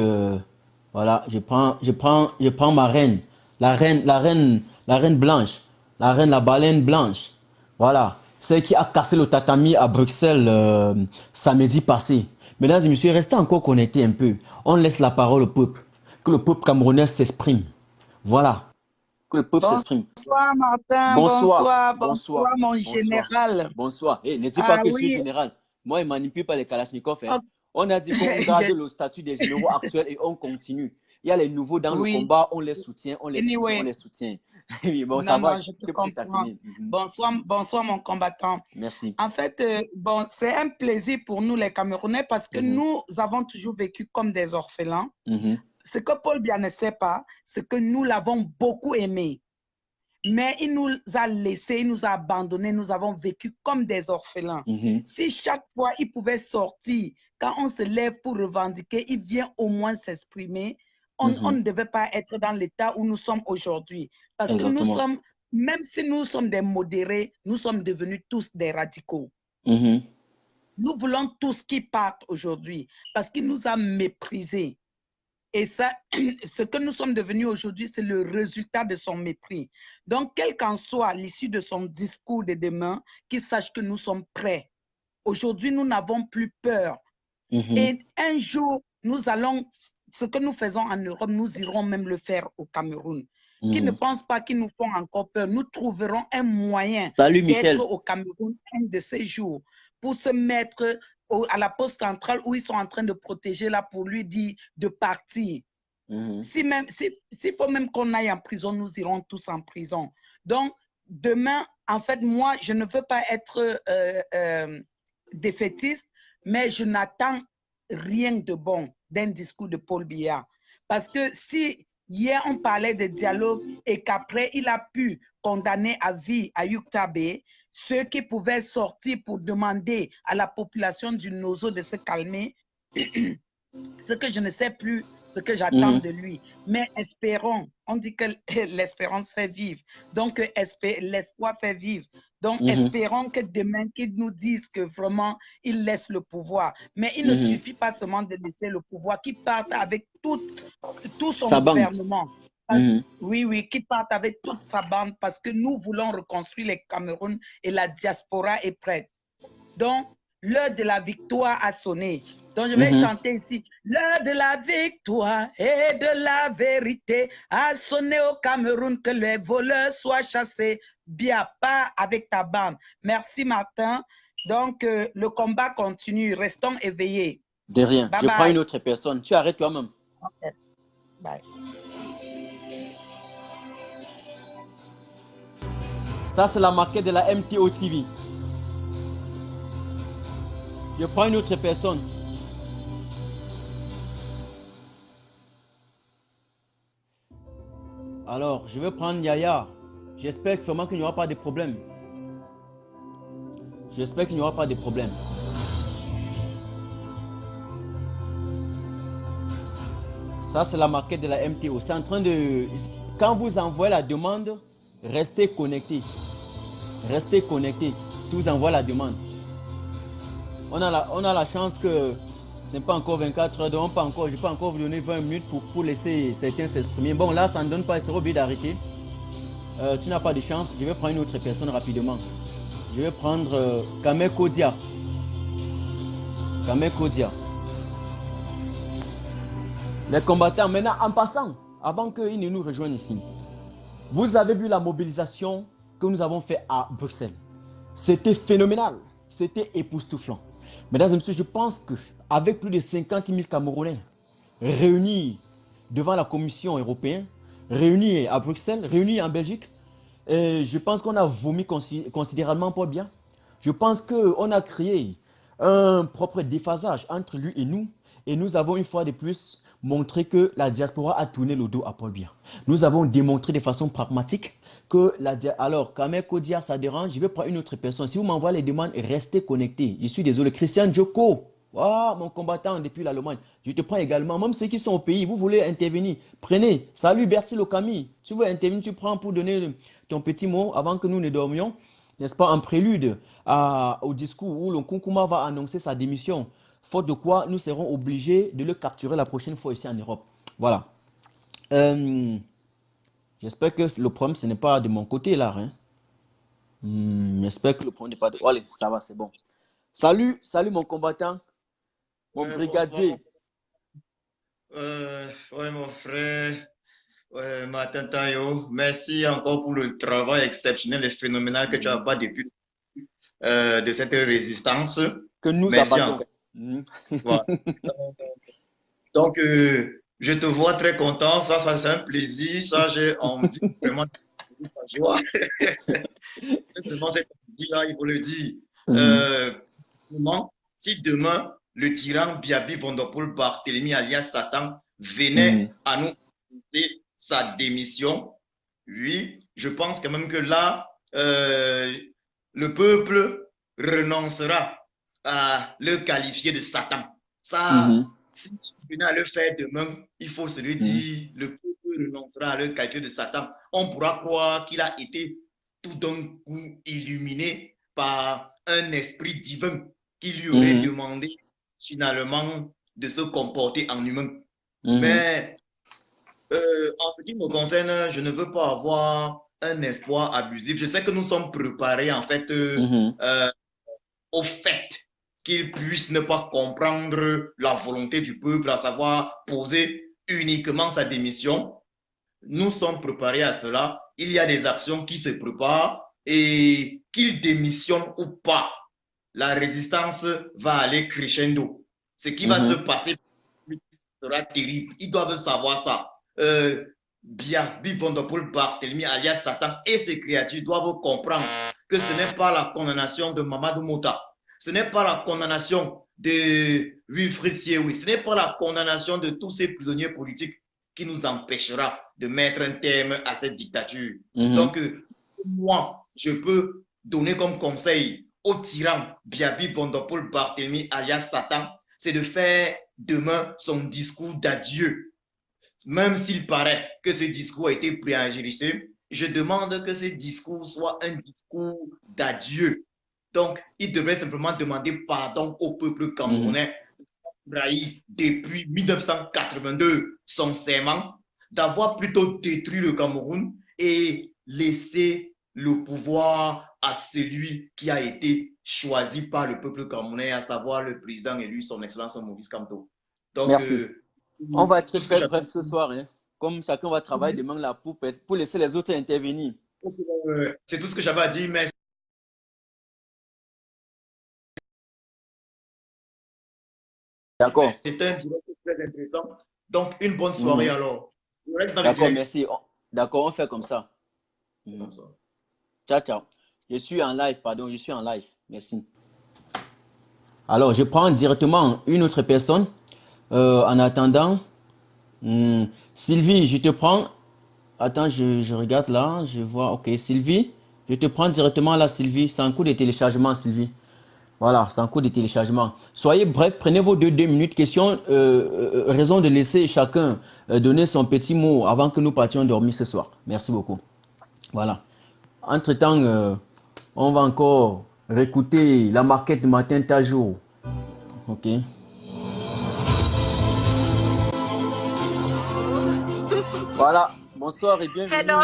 voilà, je prends ma reine. La reine blanche. La baleine blanche. Voilà. Celle qui a cassé le tatami à Bruxelles samedi passé. Mesdames et messieurs, restez encore connectés un peu. On laisse la parole au peuple. Que le peuple camerounais s'exprime. Voilà. Que le peuple s'exprime. Bonsoir Martin. Bonsoir mon général. Bonsoir. Hey, ne dis pas que je suis général. Moi, il ne manipule pas les Kalachnikov. Hein. On a dit qu'on garde le statut des généraux actuels et on continue. Il y a les nouveaux dans le combat, on les soutient, on les soutient. Oui, bon, ça va, je te comprends. Bonsoir mon combattant. Merci. En fait, c'est un plaisir pour nous les Camerounais parce que nous avons toujours vécu comme des orphelins. Ce que Paul Biya ne sait pas, c'est que nous l'avons beaucoup aimé. Mais il nous a laissés, il nous a abandonnés, nous avons vécu comme des orphelins. Si chaque fois il pouvait sortir, quand on se lève pour revendiquer, il vient au moins s'exprimer, on ne devait pas être dans l'état où nous sommes aujourd'hui. Parce que nous sommes, même si nous sommes des modérés, nous sommes devenus tous des radicaux. Nous voulons tous qu'ils partent aujourd'hui parce qu'il nous a méprisés. Et ça, ce que nous sommes devenus aujourd'hui, c'est le résultat de son mépris. Donc, quel qu'en soit l'issue de son discours de demain, qu'il sache que nous sommes prêts. Aujourd'hui, nous n'avons plus peur. Et un jour, nous allons, ce que nous faisons en Europe, nous irons même le faire au Cameroun. Qui ne pensent pas qu'ils nous font encore peur, nous trouverons un moyen d'être au Cameroun un de ces jours pour se mettre à la poste centrale où ils sont en train de protéger là pour lui dire de partir. S'il faut même qu'on aille en prison, nous irons tous en prison. Donc, demain, en fait, moi, je ne veux pas être défaitiste, mais je n'attends rien de bon d'un discours de Paul Biya. Parce que si hier, on parlait de dialogue et qu'après, il a pu condamner à vie à Yuktabe ceux qui pouvaient sortir pour demander à la population du Nozo de se calmer, ce que je ne sais plus, ce que j'attends de lui. Mais espérons, on dit que l'espérance fait vivre, donc l'espoir fait vivre. Donc, espérons que demain, qu'ils nous disent que vraiment, ils laissent le pouvoir. Mais il ne suffit pas seulement de laisser le pouvoir, qu'ils partent avec tout son gouvernement. Oui, qu'ils partent avec toute sa bande parce que nous voulons reconstruire le Cameroun et la diaspora est prête. Donc, l'heure de la victoire a sonné. Donc, je vais chanter ici. L'heure de la victoire et de la vérité a sonné au Cameroun, que les voleurs soient chassés. Bien, pas avec ta bande. Merci, Martin. Donc, le combat continue. Restons éveillés. De rien. Bye Je bye. prends une autre personne. Tu arrêtes toi-même. Okay. Bye. Ça, c'est la marquette de la MTO TV. Je prends une autre personne. Alors, je vais prendre Yaya. J'espère vraiment qu'il n'y aura pas de problème. J'espère qu'il n'y aura pas de problème. Ça, c'est la maquette de la MTO. C'est en train de... Quand vous envoyez la demande, restez connectés. Restez connectés si vous envoyez la demande. On a la chance que ce n'est pas encore 24 heures, donc je ne peux pas encore vous donner 20 minutes pour laisser certains s'exprimer. Bon, là, ça ne donne pas, il sera obligé d'arrêter. Tu n'as pas de chance. Je vais prendre une autre personne rapidement. Je vais prendre Kamel Kodia. Kamel Kodia. Les combattants, maintenant, en passant, avant qu'ils ne nous rejoignent ici, vous avez vu la mobilisation que nous avons faite à Bruxelles. C'était phénoménal. C'était époustouflant. Mesdames et messieurs, je pense qu'avec plus de 50 000 Camerounais réunis devant la Commission européenne, réunis à Bruxelles, réunis en Belgique, je pense qu'on a vomi considérablement Paul Biya. Je pense qu'on a créé un propre déphasage entre lui et nous avons une fois de plus montré que la diaspora a tourné le dos à Paul Biya. Nous avons démontré de façon pragmatique que alors, Kamel Kodia, ça dérange, je vais prendre une autre personne. Si vous m'envoyez les demandes, restez connectés. Je suis désolé. Christian Djoko, mon combattant depuis l'Allemagne. Je te prends également. Même ceux qui sont au pays, vous voulez intervenir, prenez. Salut Bertil Okami. Tu veux intervenir, tu prends pour donner ton petit mot avant que nous ne dormions. N'est-ce pas, en prélude au discours où le Nkunkuma va annoncer sa démission. Faute de quoi, nous serons obligés de le capturer la prochaine fois ici en Europe. Voilà. J'espère que le problème, ce n'est pas de mon côté là. Hein. J'espère que le problème n'est pas de... Allez, ça va, c'est bon. Salut mon combattant, mon brigadier. Ouais, mon frère, Martin Tayo, merci encore pour le travail exceptionnel et phénoménal que tu as fait depuis de cette résistance. Que nous abattons. Voilà. Donc, je te vois très content, ça c'est un plaisir, ça j'ai envie vraiment de ta joie. Devant cette là, il faut le dire. Si demain, le tyran Biabi Vondopol Barthélemy alias Satan venait à nous demander sa démission, oui, je pense quand même que là, le peuple renoncera à le qualifier de Satan. Ça, si tu venais à le faire demain, il faut se le dire, le peuple renoncera à le qualifier de Satan. On pourra croire qu'il a été tout d'un coup illuminé par un esprit divin qui lui aurait demandé finalement de se comporter en humain. Mais en ce qui me concerne, je ne veux pas avoir un espoir abusif. Je sais que nous sommes préparés en fait au fait qu'il puisse ne pas comprendre la volonté du peuple, à savoir poser uniquement sa démission. Nous sommes préparés à cela. Il y a des actions qui se préparent et qu'il démissionne ou pas, la résistance va aller crescendo. Ce qui va se passer sera terrible. Ils doivent savoir ça. Biabi Vondopol Barthélemy alias Satan et ses créatures doivent comprendre que ce n'est pas la condamnation de Mamadou Mota. Ce n'est pas la condamnation de Wilfried Siewi. Ce n'est pas la condamnation de tous ces prisonniers politiques qui nous empêchera de mettre un terme à cette dictature. Donc, moi, je peux donner comme conseil au tyran Biabi Vondopol Barthélemy alias Satan, c'est de faire demain son discours d'adieu. Même s'il paraît que ce discours a été préenregistré, je demande que ce discours soit un discours d'adieu. Donc, il devrait simplement demander pardon au peuple camerounais. Trahi depuis 1982 son serment d'avoir plutôt détruit le Cameroun et laissé le pouvoir à celui qui a été choisi par le peuple camerounais, à savoir le président élu, son Excellence Maurice Kamto. Donc, merci. On va être très bref ce soir. Hein. Comme chacun va travailler demain là pour laisser les autres intervenir. C'est tout ce que j'avais à dire, mais d'accord. C'est un direct très intéressant. Donc, une bonne soirée alors. D'accord, merci. D'accord, on fait comme ça. Ciao, ciao. Je suis en live, pardon, je suis en live. Merci. Alors, je prends directement une autre personne. En attendant, Sylvie, je te prends. Attends, je regarde là, je vois. Ok, Sylvie, je te prends directement là, Sylvie. C'est un coup de téléchargement, Sylvie. Voilà, c'est un coup de téléchargement. Soyez bref, prenez vos 2 minutes. Question, raison de laisser chacun donner son petit mot avant que nous partions dormir ce soir. Merci beaucoup. Voilà. Entre-temps, on va encore réécouter la maquette de Martin Tajou. Ok. Voilà. Bonsoir et bienvenue. Hello.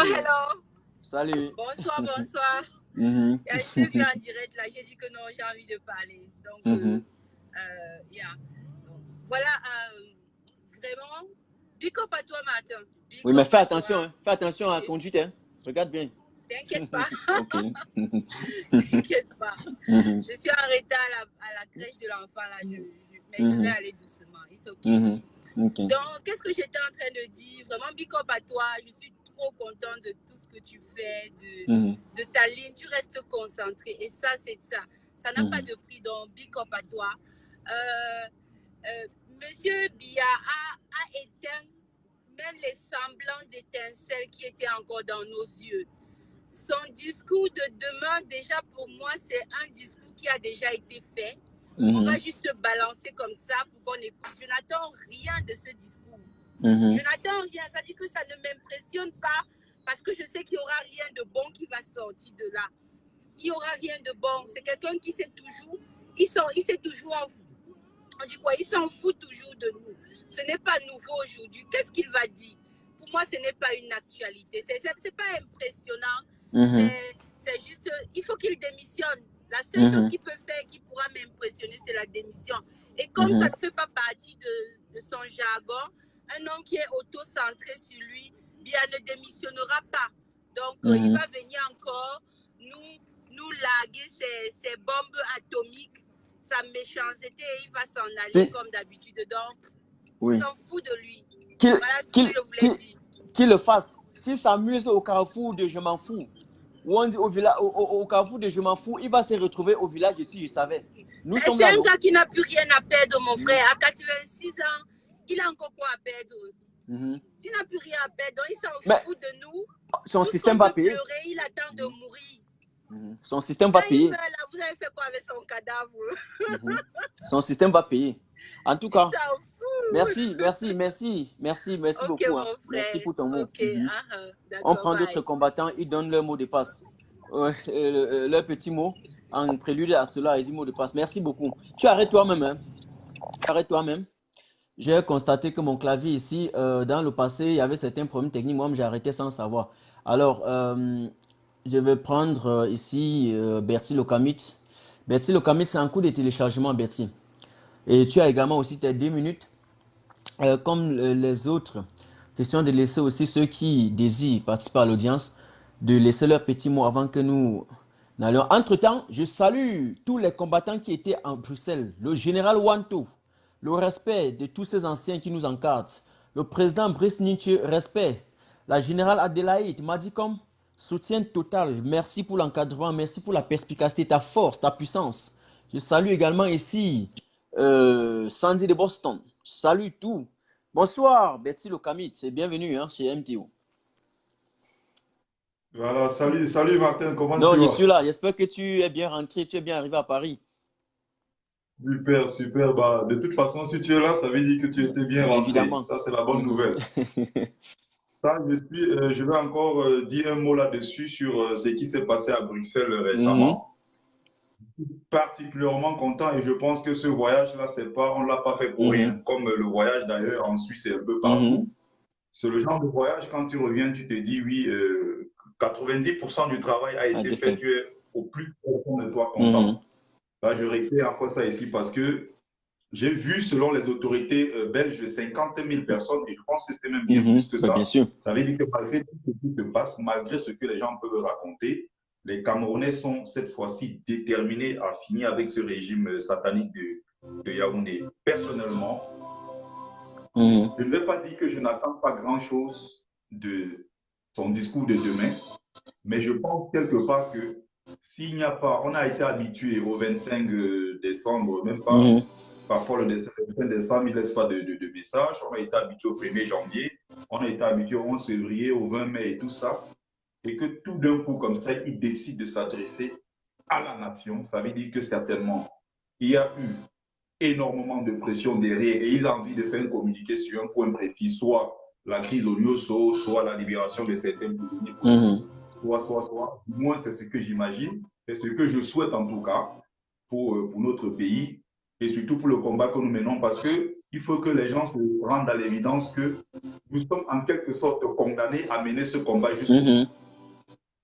Salut. Bonsoir. Je t'ai vu en direct là, j'ai dit que non, j'ai envie de parler. Donc, voilà, vraiment, big up à toi, Martin. Oui, mais fais attention, hein. Fais attention à la conduite, hein. Regarde bien. T'inquiète pas. T'inquiète pas. Je suis arrêtée à la crèche de l'enfant là, mais je vais aller doucement. It's okay. Donc, qu'est-ce que j'étais en train de dire? Vraiment, big up à toi. Je suis trop contente de tout ce que tu fais, de ta ligne. Tu restes concentré. Et ça, c'est ça. Ça n'a pas de prix. Donc, big up à toi. Monsieur Biya a éteint même les semblants d'étincelles qui étaient encore dans nos yeux. Son discours de demain, déjà pour moi, c'est un discours qui a déjà été fait. On va juste se balancer comme ça pour qu'on écoute. Je n'attends rien de ce discours. Je n'attends rien. Ça dit que ça ne m'impressionne pas parce que je sais qu'il n'y aura rien de bon qui va sortir de là. Il n'y aura rien de bon. C'est quelqu'un qui sait toujours. Il sait toujours. On dit quoi? Il s'en fout toujours de nous. Ce n'est pas nouveau aujourd'hui. Qu'est-ce qu'il va dire? Pour moi, ce n'est pas une actualité. C'est pas impressionnant. C'est juste, il faut qu'il démissionne. La seule chose qu'il peut faire, qui pourra m'impressionner, c'est la démission. Et comme ça ne fait pas partie de son jargon, un homme qui est auto-centré sur lui, bien ne démissionnera pas. Donc, il va venir encore nous larguer ses bombes atomiques, sa méchanceté, il va s'en aller comme d'habitude. Donc, on s'en fout de lui. Voilà ce que je voulais dire. Qu'il le fasse. S'il s'amuse au carrefour de Je m'en fous, ou au carrefour de Je m'en fous, il va se retrouver au village ici, je savais. C'est un gars qui n'a plus rien à perdre, mon frère. À 86 ans, il a encore quoi à perdre? Il n'a plus rien à perdre, donc il s'en fout de nous. Son système va payer. Pleurer, il attend de mourir. Son système va payer. Là, vous avez fait quoi avec son cadavre? Son système va payer. En tout cas, merci beaucoup. Hein. Merci pour ton mot. On prend d'autres combattants, ils donnent leur mot de passe. Leur petit mot en prélude à cela, ils disent mot de passe. Merci beaucoup. Tu arrêtes toi-même. Hein. Arrête toi-même. J'ai constaté que mon clavier ici, dans le passé, il y avait certains problèmes techniques. Moi, j'ai arrêté sans savoir. Alors, je vais prendre ici Bertie Lokamit. Bertie Lokamit, c'est un coup de téléchargement, Bertie. Et tu as également aussi tes 2 minutes. Comme les autres, question de laisser aussi ceux qui désirent participer à l'audience, de laisser leur petit mot avant que nous n'allions. Entre-temps, je salue tous les combattants qui étaient en Bruxelles. Le général Wanto, le respect de tous ces anciens qui nous encadrent. Le président Brice Nietzsche, respect. La générale Adélaïde Madicom, soutien total. Merci pour l'encadrement, merci pour la perspicacité, ta force, ta puissance. Je salue également ici Sandy de Boston. Salut tout. Bonsoir, Bertie Lokamit. Et bienvenue chez MTO. Voilà, salut Martin, comment tu vas? Je suis là. J'espère que tu es bien rentré, tu es bien arrivé à Paris. Super. Bah, de toute façon, si tu es là, ça veut dire que tu étais bien rentré. Évidemment. Ça, c'est la bonne nouvelle. Ça, je vais encore dire un mot là-dessus sur ce qui s'est passé à Bruxelles récemment. Particulièrement content et je pense que ce voyage-là, on ne l'a pas fait pour rien. Comme le voyage d'ailleurs en Suisse et un peu partout. C'est le genre de voyage, quand tu reviens, tu te dis oui, 90% du travail a été fait, tu es au plus profond de toi content. Là, je réitère encore ça ici parce que j'ai vu, selon les autorités belges, 50 000 personnes et je pense que c'était même bien plus que ça. Bien sûr. Ça veut dire que malgré tout ce qui se passe, malgré ce que les gens peuvent raconter, les Camerounais sont cette fois-ci déterminés à finir avec ce régime satanique de Yaoundé. Personnellement, je ne vais pas dire que je n'attends pas grand-chose de son discours de demain, mais je pense quelque part que s'il n'y a pas, on a été habitué au 25 décembre, même pas, parfois le 25 décembre, il ne laisse pas de message, on a été habitué au 1er janvier, on a été habitué au 11 février, au 20 mai et tout ça, et que tout d'un coup, comme ça, il décide de s'adresser à la nation, ça veut dire que certainement, il y a eu énormément de pression derrière et il a envie de faire un communiqué sur un point précis, soit la crise au Nyoso, soit la libération de certains prisonniers, soit. Du moins, c'est ce que j'imagine, c'est ce que je souhaite en tout cas pour notre pays et surtout pour le combat que nous menons parce qu'il faut que les gens se rendent à l'évidence que nous sommes en quelque sorte condamnés à mener ce combat jusqu'au bout.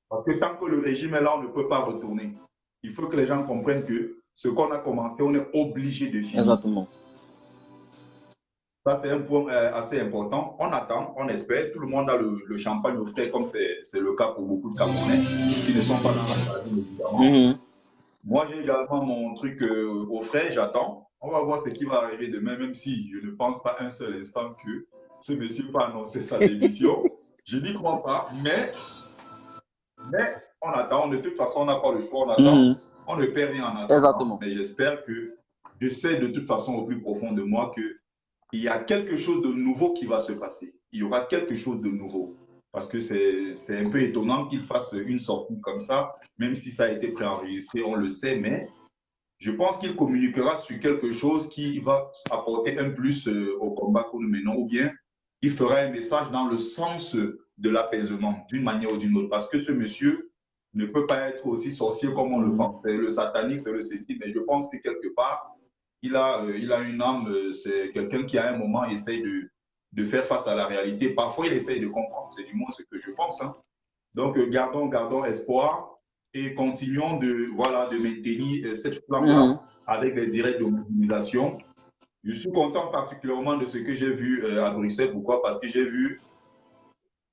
Parce que tant que le régime est là, on ne peut pas retourner. Il faut que les gens comprennent que ce qu'on a commencé, on est obligé de finir. Exactement. Ça, c'est un point assez important. On attend, on espère. Tout le monde a le champagne au frais, comme c'est le cas pour beaucoup de Camerounais qui ne sont pas dans la maladie, évidemment. Moi, j'ai également mon truc au frais, j'attends. On va voir ce qui va arriver demain, même si je ne pense pas un seul instant que ce monsieur va annoncer sa démission. Je n'y crois pas, mais on attend. De toute façon, on n'a pas le choix, on attend. On ne perd rien en attendant. Exactement. Mais j'espère que je sais de toute façon au plus profond de moi qu'il y a quelque chose de nouveau qui va se passer. Il y aura quelque chose de nouveau. Parce que c'est un peu étonnant qu'il fasse une sortie comme ça, même si ça a été préenregistré, on le sait, mais je pense qu'il communiquera sur quelque chose qui va apporter un plus au combat que nous menons, ou bien il fera un message dans le sens de l'apaisement, d'une manière ou d'une autre. Parce que ce monsieur ne peut pas être aussi sorcier comme on le pense. Le satanique, c'est le ceci, mais je pense que quelque part, il a une âme, c'est quelqu'un qui à un moment essaye de faire face à la réalité. Parfois, il essaye de comprendre, c'est du moins ce que je pense. Donc, gardons espoir et continuons de maintenir cette flamme-là avec les directs de mobilisation. Je suis content particulièrement de ce que j'ai vu à Bruxelles. Pourquoi? Parce que j'ai vu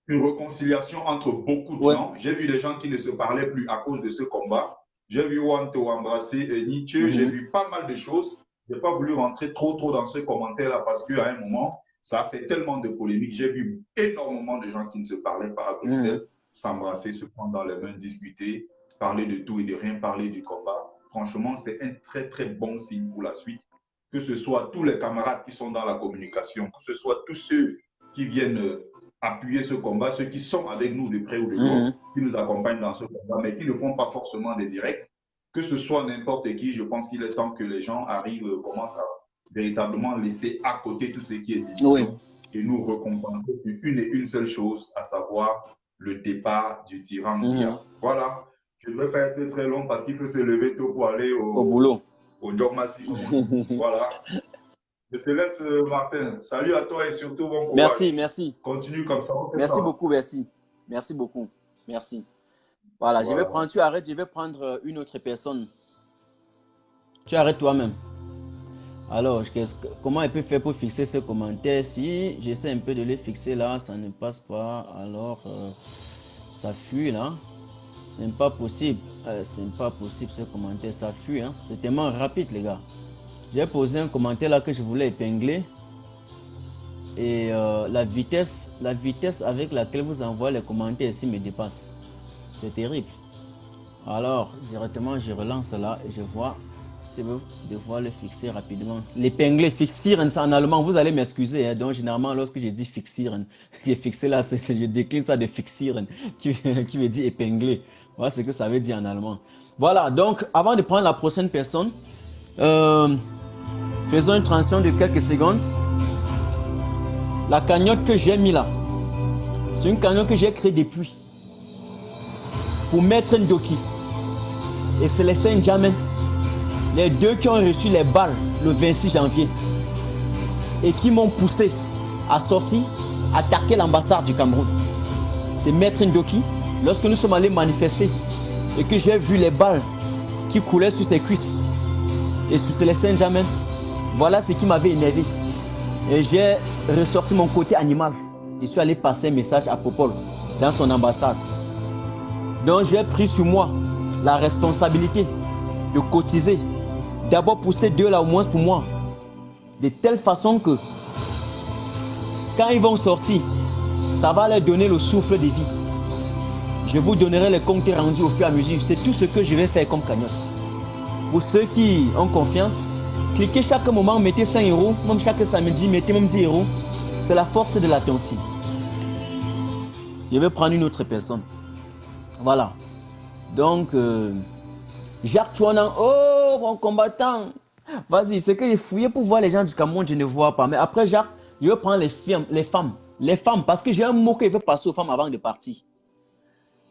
une réconciliation entre beaucoup de gens. J'ai vu des gens qui ne se parlaient plus à cause de ce combat. J'ai vu Wanto embrasser Nietzsche. J'ai vu pas mal de choses. Je n'ai pas voulu rentrer trop dans ce commentaire-là parce qu'à un moment, ça a fait tellement de polémiques. J'ai vu énormément de gens qui ne se parlaient pas à Bruxelles s'embrasser, se prendre dans les mains, discuter, parler de tout et de rien, parler du combat. Franchement, c'est un très, très bon signe pour la suite. Que ce soit tous les camarades qui sont dans la communication, que ce soit tous ceux qui viennent appuyer ce combat, ceux qui sont avec nous de près ou de loin, qui nous accompagnent dans ce combat, mais qui ne font pas forcément des directs. Que ce soit n'importe qui, je pense qu'il est temps que les gens commencent à véritablement laisser à côté tout ce qui est division et nous reconcentrer sur une seule chose, à savoir le départ du tyran. Voilà, je ne vais pas être très long parce qu'il faut se lever tôt pour aller au boulot. Au job massif. Voilà. Je te laisse, Martin. Salut à toi et surtout bon courage. Merci. Continue comme ça. Merci beaucoup, merci. Merci beaucoup. Merci. Voilà, je vais prendre, tu arrêtes, je vais prendre une autre personne. Tu arrêtes toi-même. Alors, comment elle peut faire pour fixer ce commentaire? Si j'essaie un peu de les fixer là, ça ne passe pas. Alors, ça fuit là. C'est pas possible. C'est pas possible ce commentaire, ça fuit. Hein. C'est tellement rapide, les gars. J'ai posé un commentaire là que je voulais épingler. Et la vitesse avec laquelle vous envoyez les commentaires ici me dépasse. C'est terrible. Alors, directement, je relance là et je vois si vous devez le fixer rapidement. L'épingler, fixieren, c'est en allemand. Vous allez m'excuser. Hein. Donc, généralement, lorsque je dis fixieren, j'ai fixé là, je décline ça de fixieren, qui veut dire épingler. Voilà ce que ça veut dire en allemand. Voilà, donc, avant de prendre la prochaine personne, faisons une transition de quelques secondes. La cagnotte que j'ai mis là, C'est une cagnotte que j'ai créée depuis pour Maître Ndoki et Célestin Njamin, les deux qui ont reçu les balles le 26 janvier et qui m'ont poussé à sortir, attaquer l'ambassade du Cameroun. C'est Maître Ndoki, lorsque nous sommes allés manifester et que j'ai vu les balles qui coulaient sur ses cuisses et sur Célestin Njamin, voilà ce qui m'avait énervé. Et j'ai ressorti mon côté animal. Je suis allé passer un message à Popol dans son ambassade. Donc j'ai pris sur moi la responsabilité de cotiser. D'abord pour ces deux-là, au moins pour moi. De telle façon que quand ils vont sortir, ça va leur donner le souffle de vie. Je vous donnerai les comptes rendus au fur et à mesure. C'est tout ce que je vais faire comme cagnotte. Pour ceux qui ont confiance, cliquez chaque moment, mettez 5 €, même chaque samedi, mettez même 10 €. C'est la force de la tontine. Je vais prendre une autre personne. Voilà. Donc, Jacques Chouanan, oh, mon combattant. Vas-y, c'est que j'ai fouillé pour voir les gens du Cameroun, je ne vois pas. Mais après, Jacques, je vais prendre les femmes. Les femmes, parce que j'ai un mot que je veux passer aux femmes avant de partir.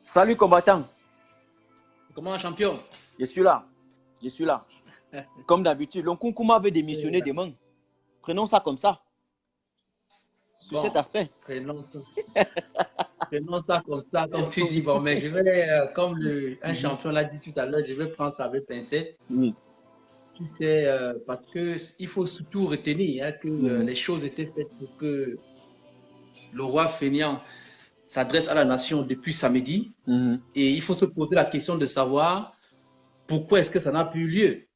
Salut, combattant. Comment, champion? Je suis là. Je suis là. Comme d'habitude, l'Onkonkuma veut démissionner demain. Prenons ça comme ça. Sur cet aspect. Prenons ça comme ça, comme tu dis. Bon, mais je vais, comme un champion l'a dit tout à l'heure, je vais prendre ça avec pincette. Oui. Tu sais, parce qu'il faut surtout retenir que les choses étaient faites pour que le roi fainéant s'adresse à la nation depuis samedi. Et il faut se poser la question de savoir pourquoi est-ce que ça n'a plus eu lieu.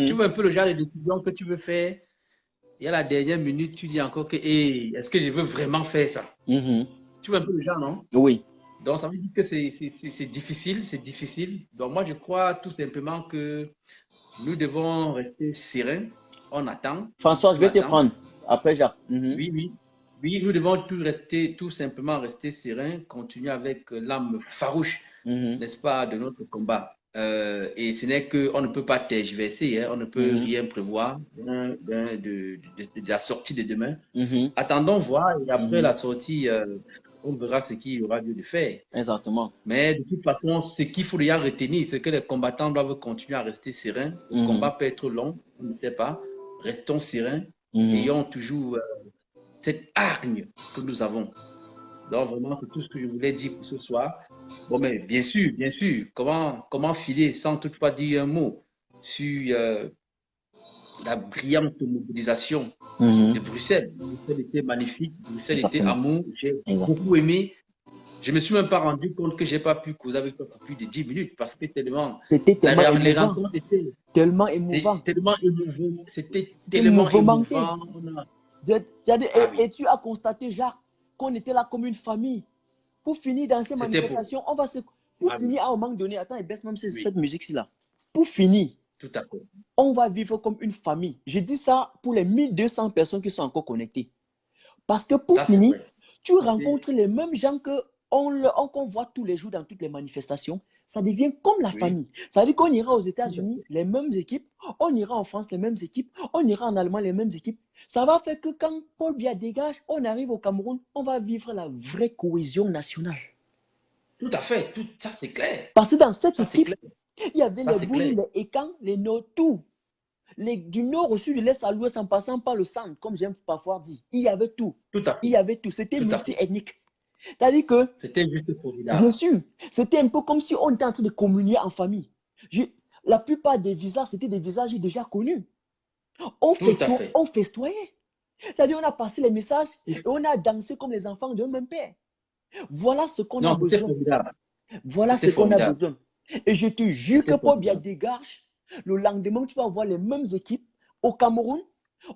Tu vois un peu le genre de décision que tu veux faire. Et à la dernière minute, tu dis encore que est-ce que je veux vraiment faire ça? Tu vois un peu le genre, non? Oui. Donc, ça veut dire que c'est difficile, c'est difficile. Donc, moi, je crois tout simplement que nous devons rester sereins. On attend. François, je vais te prendre. Après, Jacques. Oui, nous devons tout simplement rester sereins, continuer avec l'âme farouche, n'est-ce pas, de notre combat. Et ce n'est qu'on ne peut pas tergiverser, on ne peut rien prévoir de la sortie de demain. Attendons voir, et après la sortie, on verra ce qu'il y aura lieu de faire. Exactement. Mais de toute façon, ce qu'il faut déjà retenir, c'est que les combattants doivent continuer à rester sereins. Le combat peut être long, on ne sait pas. Restons sereins, ayons toujours cette hargne que nous avons. Donc vraiment, c'est tout ce que je voulais dire pour ce soir. Bon, mais bien sûr, comment filer sans toutefois dire un mot sur la brillante mobilisation de Bruxelles. Bruxelles était magnifique, Bruxelles était amour, j'ai beaucoup aimé. Je ne me suis même pas rendu compte que je n'ai pas pu causer avec toi pour plus de 10 minutes parce que c'était tellement les rencontres étaient tellement émouvantes. C'était tellement émouvant. Et tu as constaté, Jacques, qu'on était là comme une famille. Pour finir dans ces manifestations, on va se... Pour finir, à un moment donné, attends, et baisse même cette musique-ci là. Pour finir, tout à fait, on va vivre comme une famille. Je dis ça pour les 1200 personnes qui sont encore connectées. Parce que pour finir, tu rencontres les mêmes gens qu'on voit tous les jours dans toutes les manifestations. Ça devient comme la famille. Ça veut dire qu'on ira aux États-Unis, les mêmes équipes. On ira en France, les mêmes équipes. On ira en Allemagne, les mêmes équipes. Ça va faire que quand Paul Biya dégage, on arrive au Cameroun, on va vivre la vraie cohésion nationale. Tout à fait, ça c'est clair. Parce que dans cette équipe, il y avait les Boulis, les Ekang, les Notou. Du nord au sud, de l'est à l'ouest, en passant par le centre, comme j'aime parfois dire. Il y avait tout. Il y avait tout. C'était multi-ethnique. C'est-à-dire que... C'était juste formidable. Bien sûr. C'était un peu comme si on était en train de communier en famille. La plupart des visages, c'était des visages déjà connus. On festoyait. C'est-à-dire on a passé les messages et on a dansé comme les enfants d'un même père. Voilà ce qu'on a besoin. Voilà ce qu'on a besoin. Et je te jure que Paul Biya dégage, le lendemain, tu vas voir les mêmes équipes au Cameroun.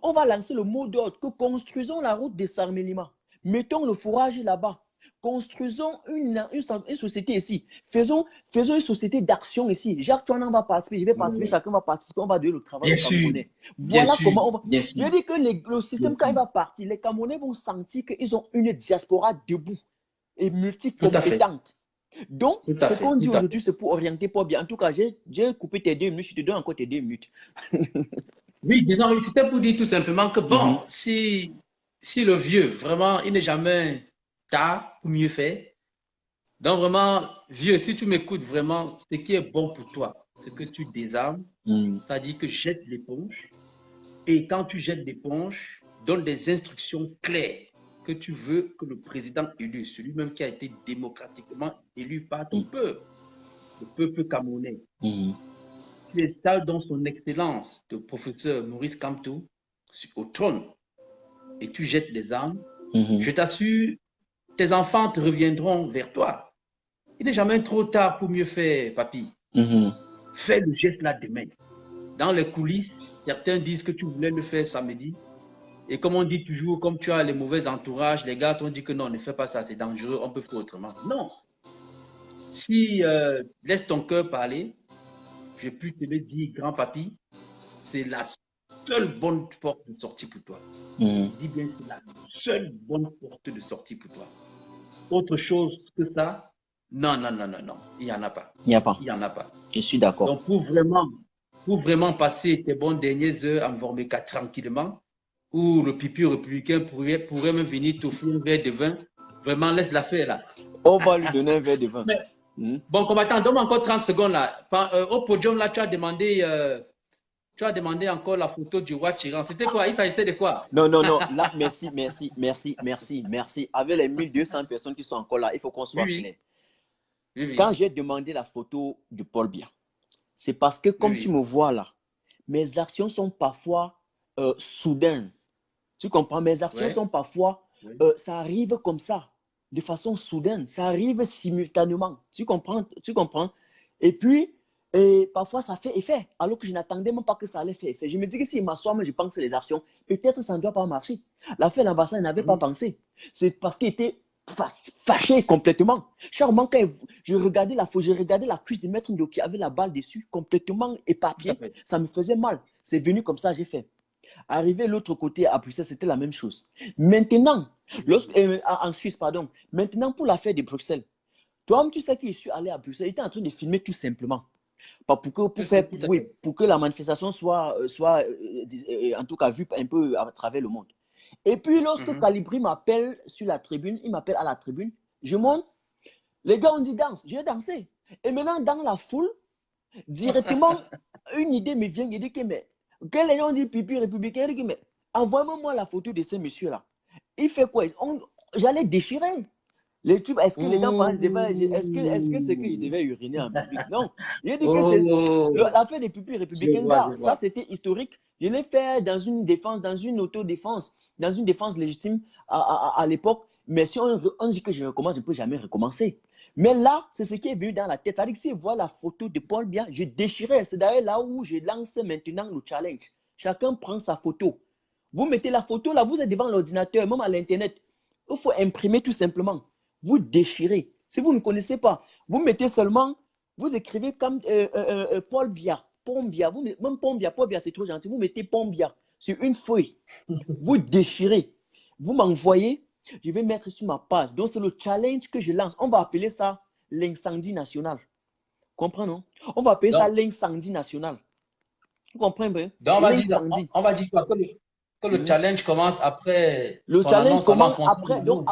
On va lancer le mot d'ordre que construisons la route des Sarmelima. Mettons le fourrage là-bas. Construisons une société ici. Faisons une société d'action ici. Jacques Chouanan va participer, je vais participer, chacun va participer, on va donner le travail aux Camerounais. Voilà comment on va. Je dis que le système, quand il va partir, les Camerounais vont sentir qu'ils ont une diaspora debout et multicompétente. Donc, ce qu'on dit aujourd'hui, c'est pour orienter Paul Biya. En tout cas, j'ai coupé tes 2 minutes, je te donne encore tes 2 minutes. Oui, disons, c'était pour dire tout simplement que bon, si le vieux, vraiment, il n'est jamais tard pour mieux faire. Donc vraiment, vieux, si tu m'écoutes vraiment, ce qui est bon pour toi, c'est que tu désarmes, c'est-à-dire que jette l'éponge. Et quand tu jettes l'éponge, donne des instructions claires que tu veux que le président élu, celui-même qui a été démocratiquement élu par ton peuple, le peuple camerounais, tu installes dans son excellence le professeur Maurice Kamto au trône et tu jettes les armes. Je t'assure, tes enfants te reviendront vers toi. Il n'est jamais trop tard pour mieux faire, papy. Fais le geste là demain. Dans les coulisses, certains disent que tu voulais le faire samedi. Et comme on dit toujours, comme tu as les mauvais entourages, les gars t'ont dit que non, ne fais pas ça, c'est dangereux, on peut faire autrement. Non. Si laisse ton cœur parler, je peux te le dire, grand papy, c'est la seule bonne porte de sortie pour toi. Je dis bien, c'est la seule bonne porte de sortie pour toi. Autre chose que ça, non, il n'y en a pas. Il n'y a pas. Il n'y en a pas. Je suis d'accord. Donc, pour vraiment passer tes bonnes dernières heures à Mvormeka tranquillement, où le pipi républicain pourrait même venir t'offrir un verre de vin, vraiment, laisse l'affaire là. On va lui donner un verre de vin. Bon, combattant, donne-moi encore 30 secondes là. Au podium là, tu as demandé encore la photo du roi tyran. C'était quoi? Il s'agissait de quoi? Non. Là, merci. Avec les 1200 personnes qui sont encore là, il faut qu'on soit clair. Oui. Quand j'ai demandé la photo de Paul Biya, c'est parce que comme tu me vois là, mes actions sont parfois soudaines. Tu comprends? Mes actions sont parfois, ça arrive comme ça, de façon soudaine. Ça arrive simultanément. Tu comprends? Et puis, parfois, ça fait effet, alors que je n'attendais même pas que ça allait faire effet. Je me dis que si je m'assois, je pense les actions, peut-être ça ne doit pas marcher. L'affaire l'ambassade n'avait pas pensé. C'est parce qu'il était fâché complètement. Charmant, quand je regardais la cuisse de Maître Ndo qui avait la balle dessus, complètement éparpillée. Ça me faisait mal. C'est venu comme ça, j'ai fait. Arrivé de l'autre côté à Bruxelles, c'était la même chose. Maintenant, en Suisse, pardon. Maintenant, pour l'affaire de Bruxelles, toi-même, tu sais que je suis allé à Bruxelles, j'étais en train de filmer tout simplement. Pas pour que la manifestation soit en tout cas vue un peu à travers le monde. Et puis, lorsque Calibri m'appelle sur la tribune, il m'appelle à la tribune, je monte, les gars ont dit danse, j'ai dansé. Et maintenant, dans la foule, directement, une idée me vient, il dit que, mais, quand les gens disent pipi républicain, il dit, mais, envoie-moi la photo de ce monsieur-là. Il fait quoi? J'allais déchirer. Les tubes, est-ce que les gens pensent, est-ce que c'est que je devais uriner en public? Non. Il dit que c'est l'affaire des pupilles républicains. Ça, c'était historique. Je l'ai fait dans une défense, dans une autodéfense, dans une défense légitime à l'époque. Mais si on dit que je recommence, je ne peux jamais recommencer. Mais là, c'est ce qui est venu dans la tête. C'est-à-dire que si je vois la photo de Paul Biya, je déchirais. C'est d'ailleurs là où je lance maintenant le challenge. Chacun prend sa photo. Vous mettez la photo là, vous êtes devant l'ordinateur, même à l'Internet. Il faut imprimer tout simplement. Vous déchirez. Si vous ne connaissez pas, vous mettez seulement, vous écrivez comme Paul Biya, Pombia, même Pombia, Paul Biya, c'est trop gentil. Vous mettez Pombia sur une feuille. Vous déchirez. Vous m'envoyez, je vais mettre sur ma page. Donc, c'est le challenge que je lance. On va appeler ça l'incendie national. Comprenez, non? On va appeler ça l'incendie national. Vous comprenez? Donc, on va dire quoi? Que le challenge commence après. Le challenge commence après. Donc,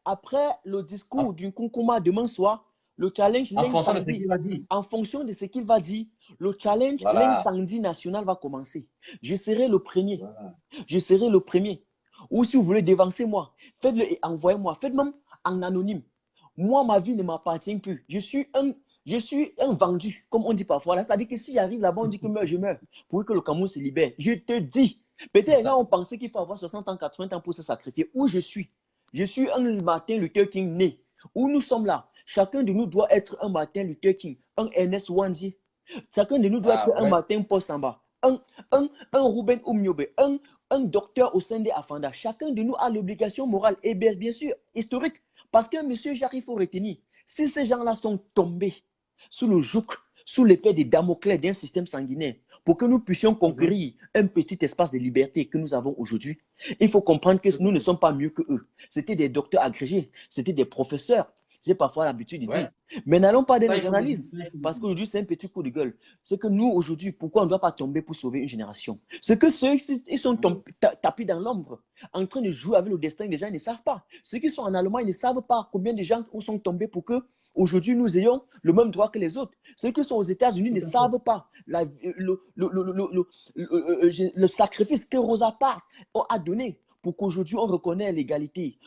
après le discours d'une Nkunkuma demain soir, le challenge en fonction de ce qu'il va dire, le challenge, l'incendie national va commencer. Je serai le premier. Voilà. Je serai le premier. Ou si vous voulez dévancer moi, faites-le et envoyez-moi. Faites même en anonyme. Moi, ma vie ne m'appartient plus. Je suis un vendu, comme on dit parfois. C'est-à-dire que si j'arrive là-bas, on dit que je meurs pour que le Cameroun se libère. Je te dis, peut-être les gens ont pensé qu'il faut avoir 60 ans, 80 ans pour se sacrifier. Où je suis? Je suis un Martin Luther King né. Où nous sommes là. Chacun de nous doit être un Martin Luther King, un Ernest Wanzi. Chacun de nous doit être un Martin Paul Samba, un Ruben Umniobe, un docteur au sein des Afanda. Chacun de nous a l'obligation morale et bien sûr historique. Parce que, monsieur Jacques, il faut retenir, si ces gens-là sont tombés sous le joug, sous l'épée de Damoclès d'un système sanguinaire, pour que nous puissions conquérir un petit espace de liberté que nous avons aujourd'hui, il faut comprendre que nous ne sommes pas mieux que eux. C'était des docteurs agrégés, c'était des professeurs, J'ai parfois l'habitude de dire. Mais n'allons pas des journalistes, parce qu'aujourd'hui, c'est un petit coup de gueule. C'est que nous, aujourd'hui, pourquoi on ne doit pas tomber pour sauver une génération? C'est que ceux ils sont tapis dans l'ombre, en train de jouer avec le destin des gens, ils ne savent pas. Ceux qui sont en Allemagne, ils ne savent pas combien de gens sont tombés pour que aujourd'hui nous ayons le même droit que les autres. Ceux qui sont aux États-Unis ne savent pas le sacrifice que Rosa Parks a donné pour qu'aujourd'hui on reconnaisse l'égalité,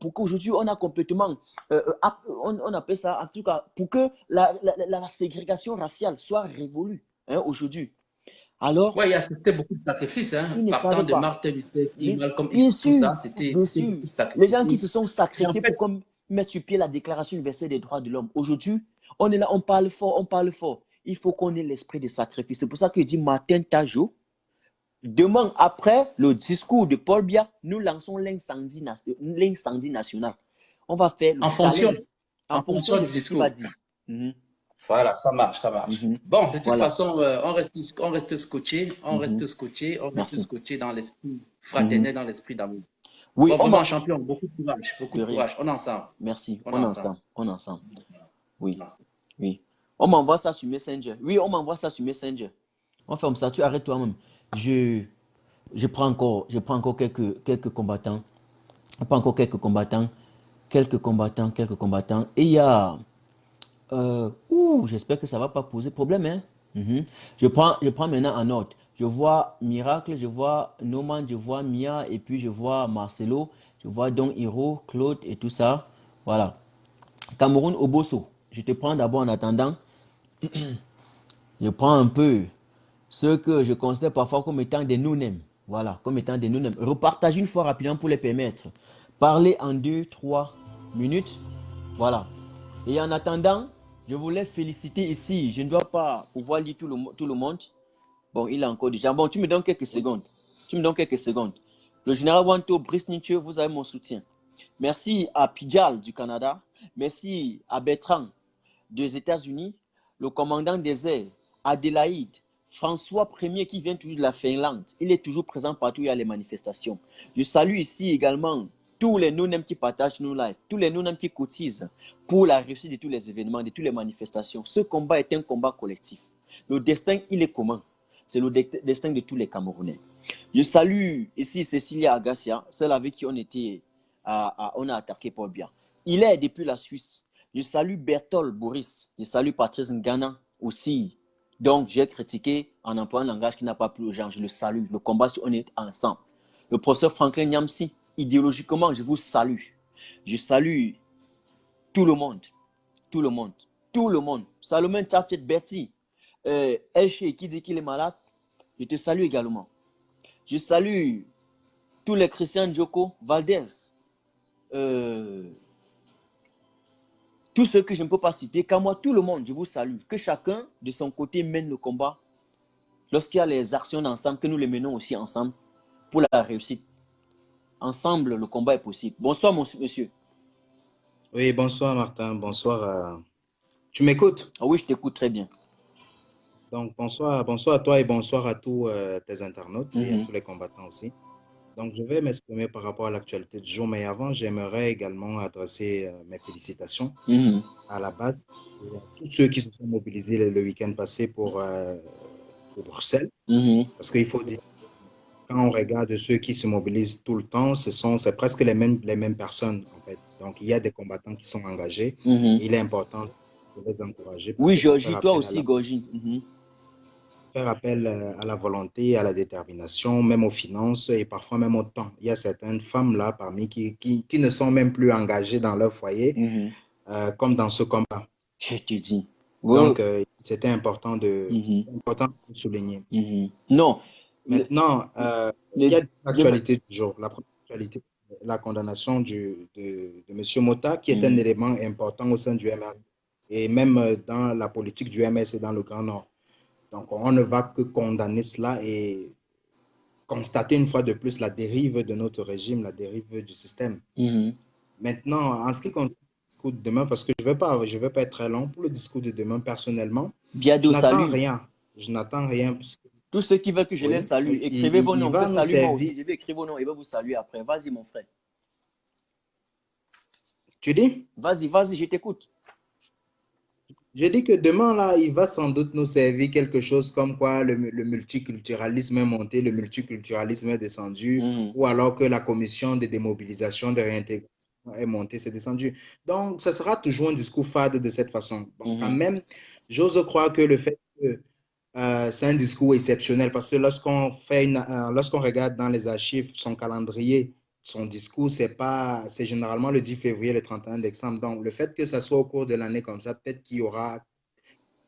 pour qu'aujourd'hui on a complètement, on appelle ça en tout cas, pour que la ségrégation raciale soit révolue aujourd'hui. Alors, il a c'était beaucoup de sacrifices, partant de Martin Luther King, Malcolm X, tout ça, c'était les gens qui se sont sacrifiés pour mettre sur pied la Déclaration universelle des droits de l'homme. Aujourd'hui, on est là, on parle fort, Il faut qu'on ait l'esprit de sacrifice. C'est pour ça que je dis Martin Tajo, demain, après le discours de Paul Biya, nous lançons l'incendie national. On va faire le en fonction du discours. Voilà, ça marche. Bon, de toute façon, on reste scotché, on reste scotché dans l'esprit fraternel, dans l'esprit d'amour. Oui, vraiment champion, beaucoup de courage, on est ensemble. Merci, on est ensemble. Oui. On m'envoie ça sur Messenger. On fait comme ça, tu arrêtes toi-même. Je prends encore quelques combattants. Et il y a... j'espère que ça ne va pas poser problème. Je prends maintenant en note. Je vois Miracle, je vois Noman, je vois Mia, et puis je vois Marcelo, je vois Don Hiro, Claude et tout ça. Voilà. Cameroun Oboso, je te prends d'abord en attendant. Je prends un peu ce que je considère parfois comme étant des no-names. Voilà, comme étant des no-names. Repartage une fois rapidement pour les permettre. Parler en 2-3 minutes. Voilà. Et en attendant, je voulais féliciter ici. Je ne dois pas pouvoir lire tout le monde. Bon, il a encore déjà. Bon, tu me donnes quelques secondes. Le général Wanto, Brice Nietzsche, vous avez mon soutien. Merci à Pidjal du Canada. Merci à Bertrand des États-Unis. Le commandant des airs, Adélaïde, François Ier qui vient toujours de la Finlande. Il est toujours présent partout où il y a les manifestations. Je salue ici également tous les non-nèmes qui partagent nos lives, tous les non-nèmes qui cotisent pour la réussite de tous les événements, de toutes les manifestations. Ce combat est un combat collectif. Le destin, il est commun. C'est le destin de tous les Camerounais. Je salue ici Cécilia Agacia, celle avec qui on a attaqué Paul Biya. Il est depuis la Suisse. Je salue Bertol Boris. Je salue Patrice Ngana aussi. Donc, j'ai critiqué en employant un langage qui n'a pas plu aux gens. Je le salue. Le combat, on est ensemble. Le professeur Franklin Nyamsi, idéologiquement, je vous salue. Je salue tout le monde. Salomon Tchatchet Berti, Elche qui dit qu'il est malade, je te salue également. Je salue tous les Christian Djoko, Valdez, tous ceux que je ne peux pas citer, car moi, tout le monde, je vous salue. Que chacun de son côté mène le combat. Lorsqu'il y a les actions ensemble, que nous les menons aussi ensemble pour la réussite. Ensemble, le combat est possible. Bonsoir, monsieur. Oui, bonsoir, Martin. Bonsoir. Tu m'écoutes? Ah oui, je t'écoute très bien. Donc, bonsoir à toi et bonsoir à tous tes internautes et à tous les combattants aussi. Donc, je vais m'exprimer par rapport à l'actualité du jour, mais avant, j'aimerais également adresser mes félicitations à la base et à tous ceux qui se sont mobilisés le week-end passé pour Bruxelles. Parce qu'il faut dire, quand on regarde ceux qui se mobilisent tout le temps, c'est presque les mêmes personnes, en fait. Donc, il y a des combattants qui sont engagés. Il est important de les encourager. Oui, Georgie, toi aussi, Georgie. Faire appel à la volonté, à la détermination, même aux finances et parfois même au temps. Il y a certaines femmes là parmi qui ne sont même plus engagées dans leur foyer, comme dans ce combat. Je te dis. Donc, c'était important de souligner. Non. Maintenant, il y a l'actualité du jour. La première actualité, la condamnation de M. Mota, qui est un élément important au sein du MR et même dans la politique du MS et dans le Grand Nord. Donc, on ne va que condamner cela et constater une fois de plus la dérive de notre régime, la dérive du système. Maintenant, en ce qui concerne le discours de demain, parce que je ne vais pas être très long, pour le discours de demain, personnellement, je n'attends rien. Tous ceux qui veulent que je les salue, écrivez vos noms. Salut moi aussi, je vais écrire vos noms et vais vous saluer après. Vas-y, mon frère. Tu dis? Vas-y, je t'écoute. Je dis que demain, là, il va sans doute nous servir quelque chose comme quoi le multiculturalisme est monté, le multiculturalisme est descendu, ou alors que la commission de démobilisation, de réintégration est montée, c'est descendu. Donc, ça sera toujours un discours fade de cette façon. Donc, quand même, j'ose croire que le fait que c'est un discours exceptionnel, parce que lorsqu'on regarde dans les archives son calendrier, son discours, c'est généralement le 10 février, le 31 décembre. Donc, le fait que ça soit au cours de l'année comme ça, peut-être qu'il y aura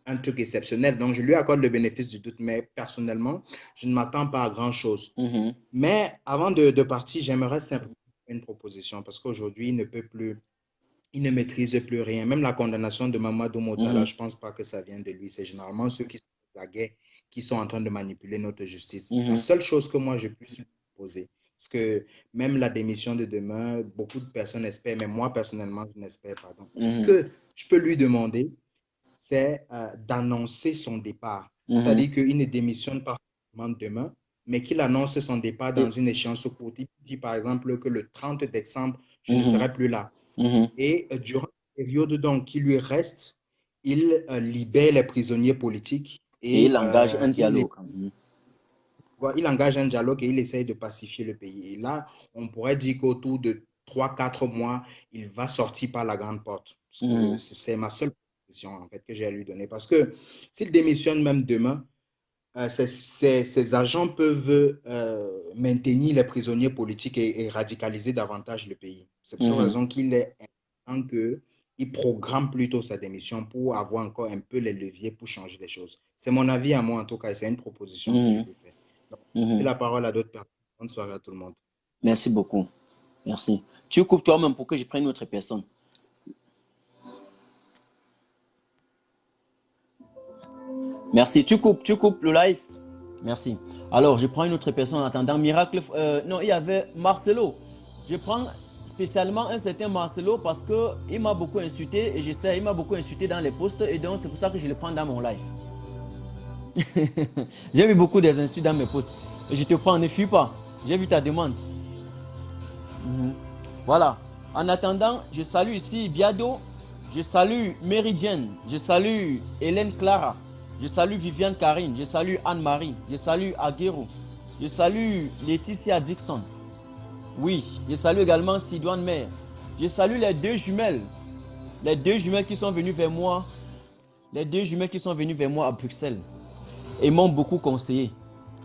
un truc exceptionnel. Donc, je lui accorde le bénéfice du doute, mais personnellement, je ne m'attends pas à grand-chose. Mais avant de partir, j'aimerais simplement faire une proposition, parce qu'aujourd'hui, il ne maîtrise plus rien. Même la condamnation de Mamadou Motala, je ne pense pas que ça vient de lui. C'est généralement ceux qui sont à la guerre qui sont en train de manipuler notre justice. La seule chose que moi, je puisse lui proposer, parce que même la démission de demain, beaucoup de personnes espèrent, mais moi, personnellement, je n'espère pas. Donc, ce que je peux lui demander, c'est d'annoncer son départ. C'est-à-dire qu'il ne démissionne pas demain, mais qu'il annonce son départ dans une échéance courte. Il dit, par exemple, que le 30 décembre, je ne serai plus là. Et durant la période donc, qui lui reste, il libère les prisonniers politiques. Et il engage un dialogue. Il engage un dialogue et il essaye de pacifier le pays. Et là, on pourrait dire qu'autour de 3-4 mois, il va sortir par la grande porte. C'est ma seule position en fait, que j'ai à lui donner. Parce que s'il démissionne même demain, ses agents peuvent maintenir les prisonniers politiques et radicaliser davantage le pays. C'est pour cette raison qu'il est important qu'il programme plutôt sa démission pour avoir encore un peu les leviers pour changer les choses. C'est mon avis à moi en tout cas, c'est une proposition que je lui fais. Donc, la parole à d'autres personnes. Bonne soirée à tout le monde. Merci beaucoup. Merci. Tu coupes toi-même pour que je prenne une autre personne. Merci. Tu coupes le live. Merci. Alors, je prends une autre personne en attendant. Miracle. Non, il y avait Marcelo. Je prends spécialement un certain Marcelo parce qu'il m'a beaucoup insulté et j'essaie, il m'a beaucoup insulté dans les posts et donc c'est pour ça que je le prends dans mon live. J'ai vu beaucoup des insultes dans mes posts. Et je te prends, ne fuis pas. J'ai vu ta demande. Voilà. En attendant, je salue ici Biado. Je salue Méridienne. Je salue Hélène Clara. Je salue Viviane Karine. Je salue Anne-Marie. Je salue Aguero. Je salue Laetitia Dixon. Oui. Je salue également Sidoine Mère. Je salue les deux jumelles. Les deux jumelles qui sont venues vers moi. Les deux jumelles qui sont venues vers moi à Bruxelles. Et m'ont beaucoup conseillé.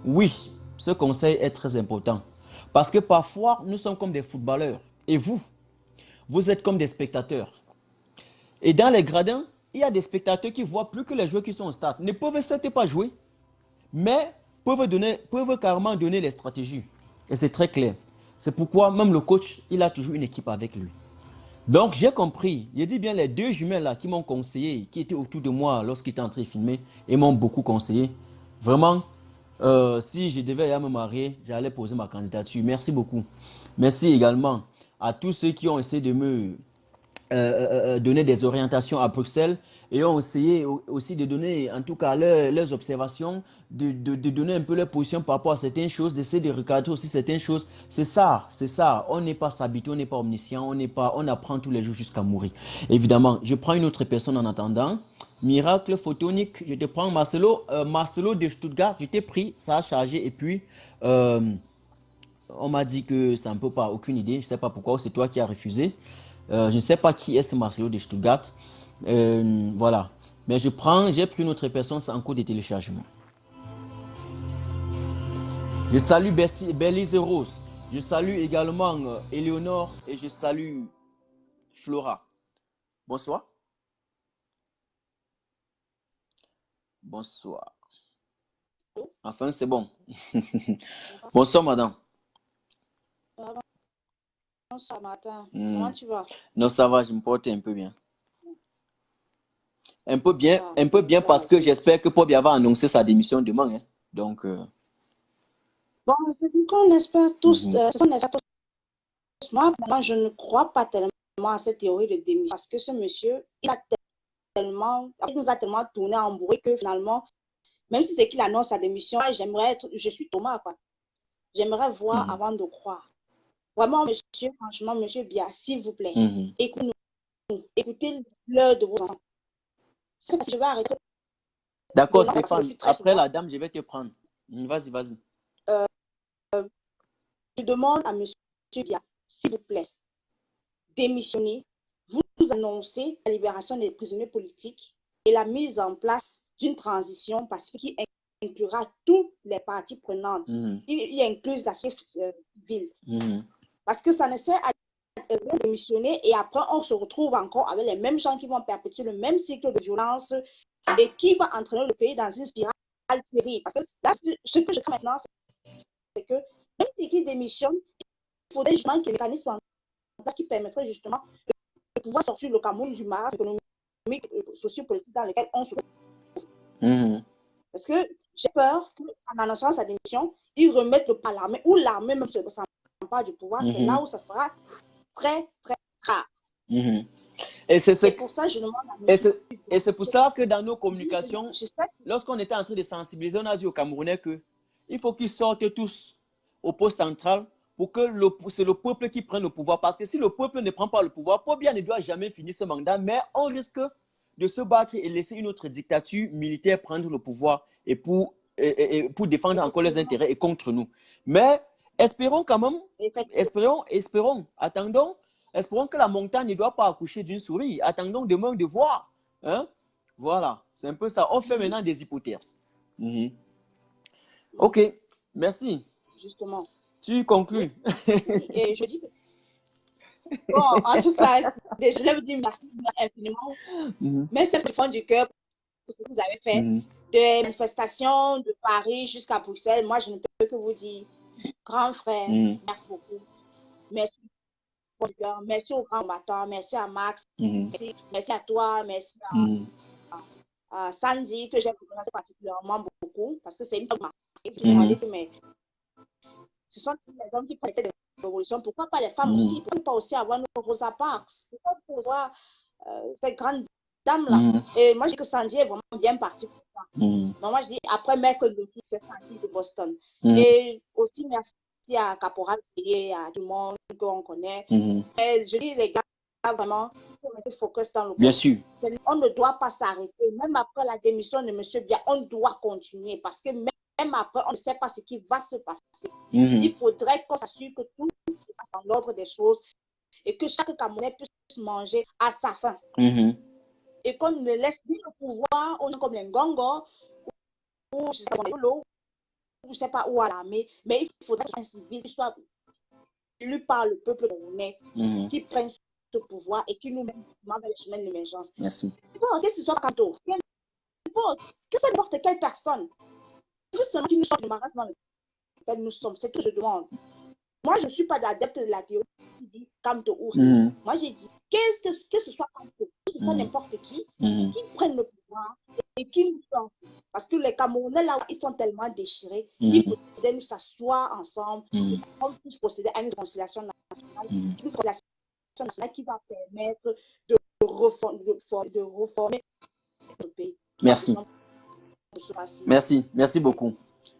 Oui, ce conseil est très important. Parce que parfois, nous sommes comme des footballeurs. Et vous êtes comme des spectateurs. Et dans les gradins, il y a des spectateurs qui voient plus que les joueurs qui sont au stade. Ne peuvent certes pas jouer, mais peuvent carrément donner les stratégies. Et c'est très clair. C'est pourquoi même le coach, il a toujours une équipe avec lui. Donc j'ai compris, j'ai dit bien les deux jumelles là qui m'ont conseillé, qui étaient autour de moi lorsqu'ils étaient en train de filmer et m'ont beaucoup conseillé. Vraiment, si je devais aller me marier, j'allais poser ma candidature. Merci beaucoup. Merci également à tous ceux qui ont essayé de me donner des orientations à Bruxelles et ont essayé aussi de donner en tout cas leurs observations, de donner un peu leur position par rapport à certaines choses, d'essayer de recadrer aussi certaines choses. C'est ça. On n'est pas s'habituer, on n'est pas omniscient, on apprend tous les jours jusqu'à mourir. Évidemment, je prends une autre personne en attendant. Miracle photonique, je te prends Marcelo. Marcelo de Stuttgart, je t'ai pris, ça a chargé et puis on m'a dit que ça ne peut pas, aucune idée, je ne sais pas pourquoi, c'est toi qui as refusé. Je ne sais pas qui est ce Marcelo de Stuttgart. Voilà. Mais j'ai pris une autre personne, c'est en cours de téléchargement. Je salue Belize Rose. Je salue également Éléonore et je salue Flora. Bonsoir. Bonsoir. Enfin, c'est bon. Bonsoir, madame. Bonsoir, Martin. Comment tu vas? Non, ça va, je me porte un peu bien. Un peu bien parce que j'espère que Paul va annoncer sa démission demain. Hein. Donc. Bon, c'est ce qu'on espère tous. Moi, je ne crois pas tellement à cette théorie de démission parce que ce monsieur, il nous a tellement tourné en bourré que finalement, même si c'est qu'il annonce sa démission, je suis Thomas, quoi. J'aimerais voir avant de croire. Vraiment, monsieur, franchement, monsieur Bia, s'il vous plaît, écoutez-nous. écoutez l'heure de vos enfants. C'est parce que je vais arrêter. D'accord, Stéphane. Après la dame, je vais te prendre. Vas-y, vas-y. Je demande à M. Bia, s'il vous plaît, démissionnez. Vous annoncez la libération des prisonniers politiques et la mise en place d'une transition pacifique qui inclura toutes les parties prenantes. Il inclut la société civile. Parce que ça ne sert à démissionner et après on se retrouve encore avec les mêmes gens qui vont perpétuer le même cycle de violence et qui va entraîner le pays dans une spirale terrible. Parce que là, ce que je crains maintenant, c'est que même si qui démissionne, il faudrait justement qu'il y ait un mécanisme en place qui permettrait justement de pouvoir sortir le Cameroun du marasme économique et sociopolitique dans lequel on se trouve. Parce que j'ai peur qu'en annonçant sa démission, ils remettent le pas à l'armée ou l'armée même se s'empare du pouvoir. C'est là où ça sera très, très rare. Et c'est pour ça que je demande et c'est pour ça que dans nos communications, lorsqu'on était en train de sensibiliser, on a dit aux Camerounais qu'il faut qu'ils sortent tous au poste central pour que c'est le peuple qui prenne le pouvoir. Parce que si le peuple ne prend pas le pouvoir, Paul Biya ne doit jamais finir ce mandat, mais on risque de se battre et laisser une autre dictature militaire prendre le pouvoir et pour défendre encore les intérêts et contre nous. Mais espérons quand même, espérons, attendons, espérons que la montagne ne doit pas accoucher d'une souris. Attendons demain de voir. Hein? Voilà, c'est un peu ça. On fait maintenant des hypothèses. Ok, merci. Justement. Tu conclus. Et je dis que... Bon, en tout cas, je voulais vous dire merci infiniment. Merci du fond du cœur pour ce que vous avez fait. Des manifestations de Paris jusqu'à Bruxelles, moi, je ne peux que vous dire, grand frère, merci beaucoup. Merci du cœur, merci aux grands combattants, merci à Max, merci à toi, merci à Sandy, que j'ai commencé particulièrement beaucoup, parce que c'est une femme qui m'a dit que ce sont les hommes qui prennent des révolutions. Pourquoi pas les femmes aussi? Pourquoi pas aussi avoir nos Rosa Parks? Pourquoi pas voir ces grandes dames-là? Et moi, je dis que Sandy est vraiment bien partie pour ça. Donc, moi, je dis, après mercredi, c'est Sandy de Boston. Et aussi, merci à Caporal et à tout le monde qu'on connaît. Et je dis, les gars, vraiment, il faut mettre focus dans le Bien sûr. On ne doit pas s'arrêter. Même après la démission de M. Bia, on doit continuer parce que même après, on ne sait pas ce qui va se passer. Il faudrait qu'on s'assure que tout se passe dans l'ordre des choses et que chaque Camerounais puisse manger à sa faim. Et qu'on ne laisse ni le pouvoir aux gens comme les Ngongo ou je sais pas, ou je sais pas où à l'armée, mais il faudrait qu'un civil soit élu par le peuple camerounais qui prenne ce pouvoir et qui nous mène vers le chemin de l'émergence. Merci. Bon, que ce soit Kanto, que ce soit n'importe quelle personne, juste seulement qui nous sort du marasme dans lequel nous sommes, c'est tout ce que je demande. Moi, je ne suis pas d'adepte de la théorie qui dit Kanto ou rien. Moi, j'ai dit que ce soit Kanto, que ce soit n'importe qui prenne le pouvoir et qui nous sorte. Parce que les Camerounais, là, ils sont tellement déchirés, il faudrait nous s'asseoir ensemble et qu'on puisse procéder à une réconciliation nationale, une réconciliation nationale qui va permettre de reformer notre pays. Merci. Merci beaucoup.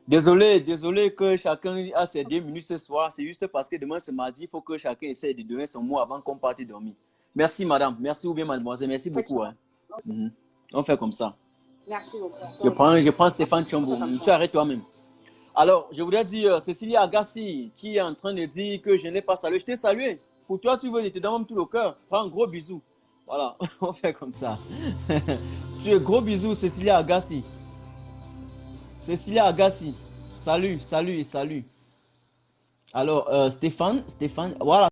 Désolé que chacun a ses 2 minutes ce soir. C'est juste parce que demain c'est mardi, il faut que chacun essaie de donner son mot avant qu'on parte dormir. Merci madame, merci ou bien mademoiselle, merci beaucoup. Hein. On fait comme ça. Merci beaucoup. Je prends Stéphane Chombo. Tu arrêtes toi-même. Alors, je voudrais dire Cécilia Agassi qui est en train de dire que je ne l'ai pas salué. Je t'ai salué. Pour toi, tu veux, je te donne même tout le cœur. Prends un gros bisou. Voilà, on fait comme ça. Gros bisous, Cécilia Agassi. Cécilia Agassi. Salut. Alors, Stéphane, voilà.